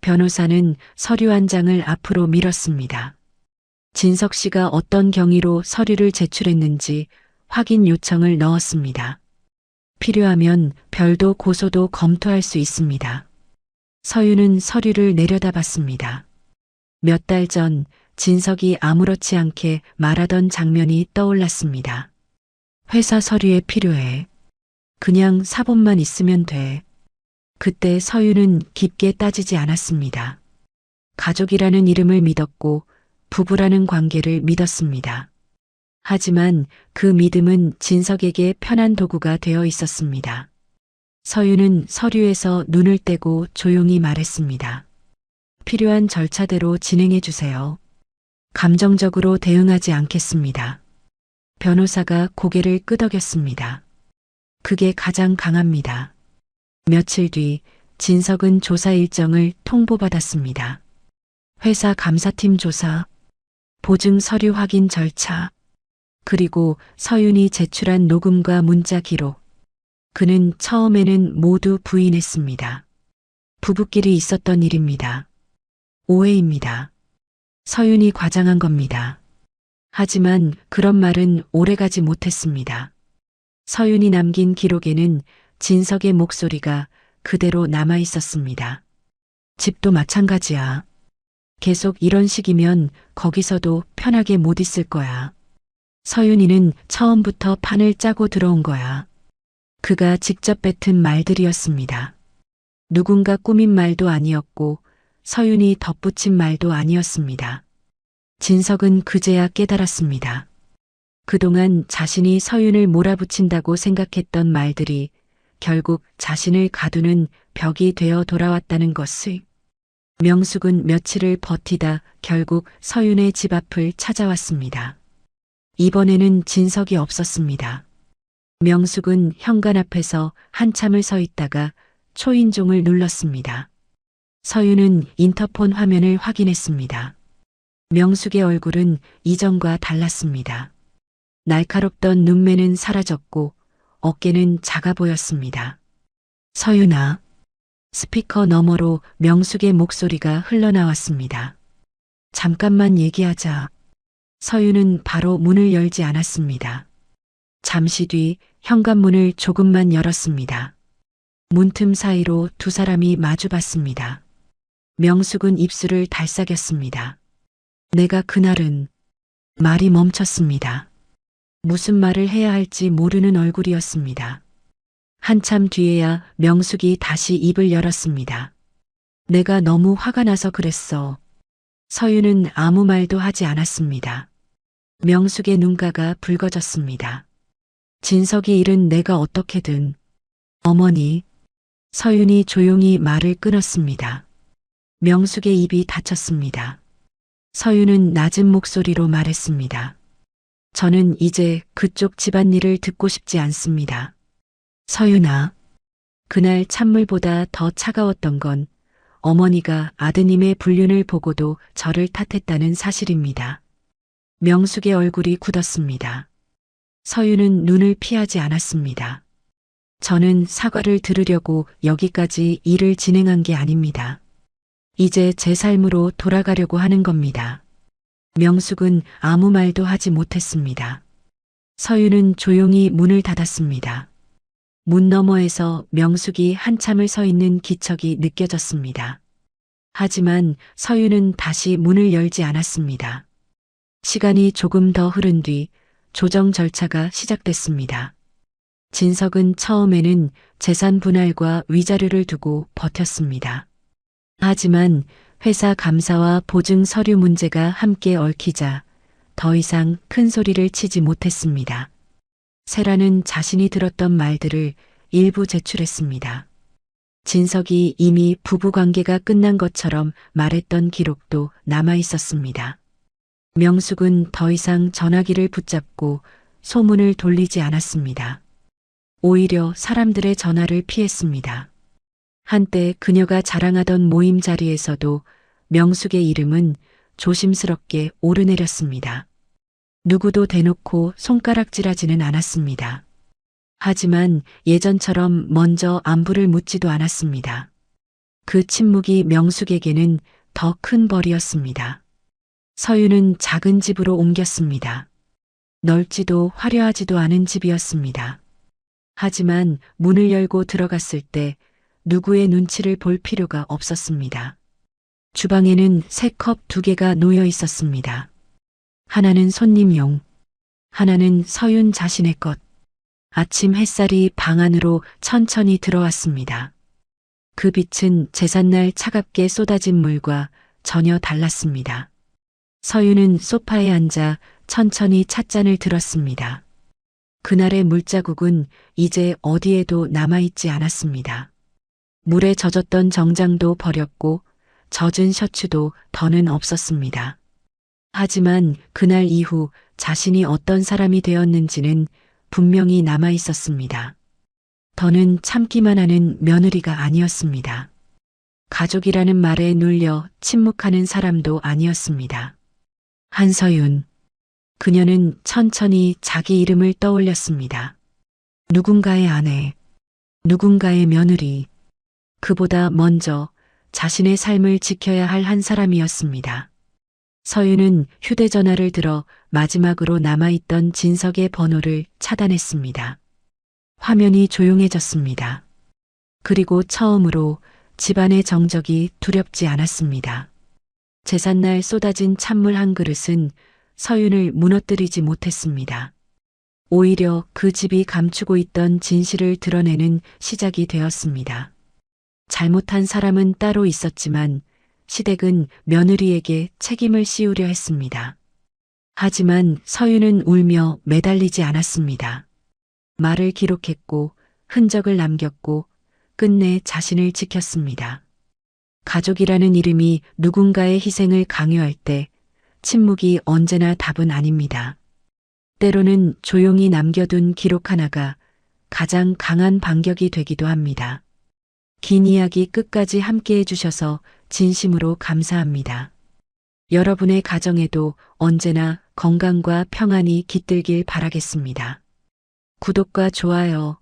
변호사는 서류 한 장을 앞으로 밀었습니다. 진석 씨가 어떤 경위로 서류를 제출했는지 확인 요청을 넣었습니다. 필요하면 별도 고소도 검토할 수 있습니다. 서윤은 서류를 내려다봤습니다. 몇 달 전 진석이 아무렇지 않게 말하던 장면이 떠올랐습니다. 회사 서류에 필요해. 그냥 사본만 있으면 돼. 그때 서윤은 깊게 따지지 않았습니다. 가족이라는 이름을 믿었고 부부라는 관계를 믿었습니다. 하지만 그 믿음은 진석에게 편한 도구가 되어 있었습니다. 서윤은 서류에서 눈을 떼고 조용히 말했습니다. 필요한 절차대로 진행해 주세요. 감정적으로 대응하지 않겠습니다. 변호사가 고개를 끄덕였습니다. 그게 가장 강합니다. 며칠 뒤 진석은 조사 일정을 통보받았습니다. 회사 감사팀 조사, 보증 서류 확인 절차, 그리고 서윤이 제출한 녹음과 문자 기록. 그는 처음에는 모두 부인했습니다. 부부끼리 있었던 일입니다. 오해입니다. 서윤이 과장한 겁니다. 하지만 그런 말은 오래가지 못했습니다. 서윤이 남긴 기록에는 진석의 목소리가 그대로 남아 있었습니다. 집도 마찬가지야. 계속 이런 식이면 거기서도 편하게 못 있을 거야. 서윤이는 처음부터 판을 짜고 들어온 거야. 그가 직접 뱉은 말들이었습니다. 누군가 꾸민 말도 아니었고 서윤이 덧붙인 말도 아니었습니다. 진석은 그제야 깨달았습니다. 그동안 자신이 서윤을 몰아붙인다고 생각했던 말들이 결국 자신을 가두는 벽이 되어 돌아왔다는 것을. 명숙은 며칠을 버티다 결국 서윤의 집 앞을 찾아왔습니다. 이번에는 진석이 없었습니다. 명숙은 현관 앞에서 한참을 서 있다가 초인종을 눌렀습니다. 서윤은 인터폰 화면을 확인했습니다. 명숙의 얼굴은 이전과 달랐습니다. 날카롭던 눈매는 사라졌고 어깨는 작아 보였습니다. 서윤아. 스피커 너머로 명숙의 목소리가 흘러나왔습니다. 잠깐만 얘기하자. 서윤은 바로 문을 열지 않았습니다. 잠시 뒤 현관문을 조금만 열었습니다. 문틈 사이로 두 사람이 마주봤습니다. 명숙은 입술을 달싹였습니다. 내가 그날은. 말이 멈췄습니다. 무슨 말을 해야 할지 모르는 얼굴이었습니다. 한참 뒤에야 명숙이 다시 입을 열었습니다. 내가 너무 화가 나서 그랬어. 서윤은 아무 말도 하지 않았습니다. 명숙의 눈가가 붉어졌습니다. 진석이 잃은 내가 어떻게든. 어머니. 서윤이 조용히 말을 끊었습니다. 명숙의 입이 닫혔습니다. 서윤은 낮은 목소리로 말했습니다. 저는 이제 그쪽 집안일을 듣고 싶지 않습니다. 서윤아. 그날 찬물보다 더 차가웠던 건 어머니가 아드님의 불륜을 보고도 저를 탓했다는 사실입니다. 명숙의 얼굴이 굳었습니다. 서윤은 눈을 피하지 않았습니다. 저는 사과를 들으려고 여기까지 일을 진행한 게 아닙니다. 이제 제 삶으로 돌아가려고 하는 겁니다. 명숙은 아무 말도 하지 못했습니다. 서윤은 조용히 문을 닫았습니다. 문 너머에서 명숙이 한참을 서 있는 기척이 느껴졌습니다. 하지만 서윤은 다시 문을 열지 않았습니다. 시간이 조금 더 흐른 뒤 조정 절차가 시작됐습니다. 진석은 처음에는 재산 분할과 위자료를 두고 버텼습니다. 하지만 회사 감사와 보증 서류 문제가 함께 얽히자 더 이상 큰 소리를 치지 못했습니다. 세라는 자신이 들었던 말들을 일부 제출했습니다. 진석이 이미 부부관계가 끝난 것처럼 말했던 기록도 남아 있었습니다. 명숙은 더 이상 전화기를 붙잡고 소문을 돌리지 않았습니다. 오히려 사람들의 전화를 피했습니다. 한때 그녀가 자랑하던 모임 자리에서도 명숙의 이름은 조심스럽게 오르내렸습니다. 누구도 대놓고 손가락질하지는 않았습니다. 하지만 예전처럼 먼저 안부를 묻지도 않았습니다. 그 침묵이 명숙에게는 더 큰 벌이었습니다. 서윤은 작은 집으로 옮겼습니다. 넓지도 화려하지도 않은 집이었습니다. 하지만 문을 열고 들어갔을 때 누구의 눈치를 볼 필요가 없었습니다. 주방에는 새 컵 2개가 놓여 있었습니다. 하나는 손님용, 하나는 서윤 자신의 것. 아침 햇살이 방 안으로 천천히 들어왔습니다. 그 빛은 제삿날 차갑게 쏟아진 물과 전혀 달랐습니다. 서윤은 소파에 앉아 천천히 찻잔을 들었습니다. 그날의 물자국은 이제 어디에도 남아있지 않았습니다. 물에 젖었던 정장도 버렸고 젖은 셔츠도 더는 없었습니다. 하지만 그날 이후 자신이 어떤 사람이 되었는지는 분명히 남아 있었습니다. 더는 참기만 하는 며느리가 아니었습니다. 가족이라는 말에 눌려 침묵하는 사람도 아니었습니다. 한서윤. 그녀는 천천히 자기 이름을 떠올렸습니다. 누군가의 아내, 누군가의 며느리, 그보다 먼저 자신의 삶을 지켜야 할 한 사람이었습니다. 서윤은 휴대전화를 들어 마지막으로 남아있던 진석의 번호를 차단했습니다. 화면이 조용해졌습니다. 그리고 처음으로 집안의 정적이 두렵지 않았습니다. 제삿날 쏟아진 찬물 한 그릇은 서윤을 무너뜨리지 못했습니다. 오히려 그 집이 감추고 있던 진실을 드러내는 시작이 되었습니다. 잘못한 사람은 따로 있었지만 시댁은 며느리에게 책임을 씌우려 했습니다. 하지만 서윤은 울며 매달리지 않았습니다. 말을 기록했고 흔적을 남겼고 끝내 자신을 지켰습니다. 가족이라는 이름이 누군가의 희생을 강요할 때 침묵이 언제나 답은 아닙니다. 때로는 조용히 남겨둔 기록 하나가 가장 강한 반격이 되기도 합니다. 긴 이야기 끝까지 함께 해주셔서 진심으로 감사합니다. 여러분의 가정에도 언제나 건강과 평안이 깃들길 바라겠습니다. 구독과 좋아요,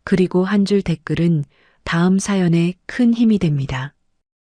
그리고 한 줄 댓글은 다음 사연에 큰 힘이 됩니다.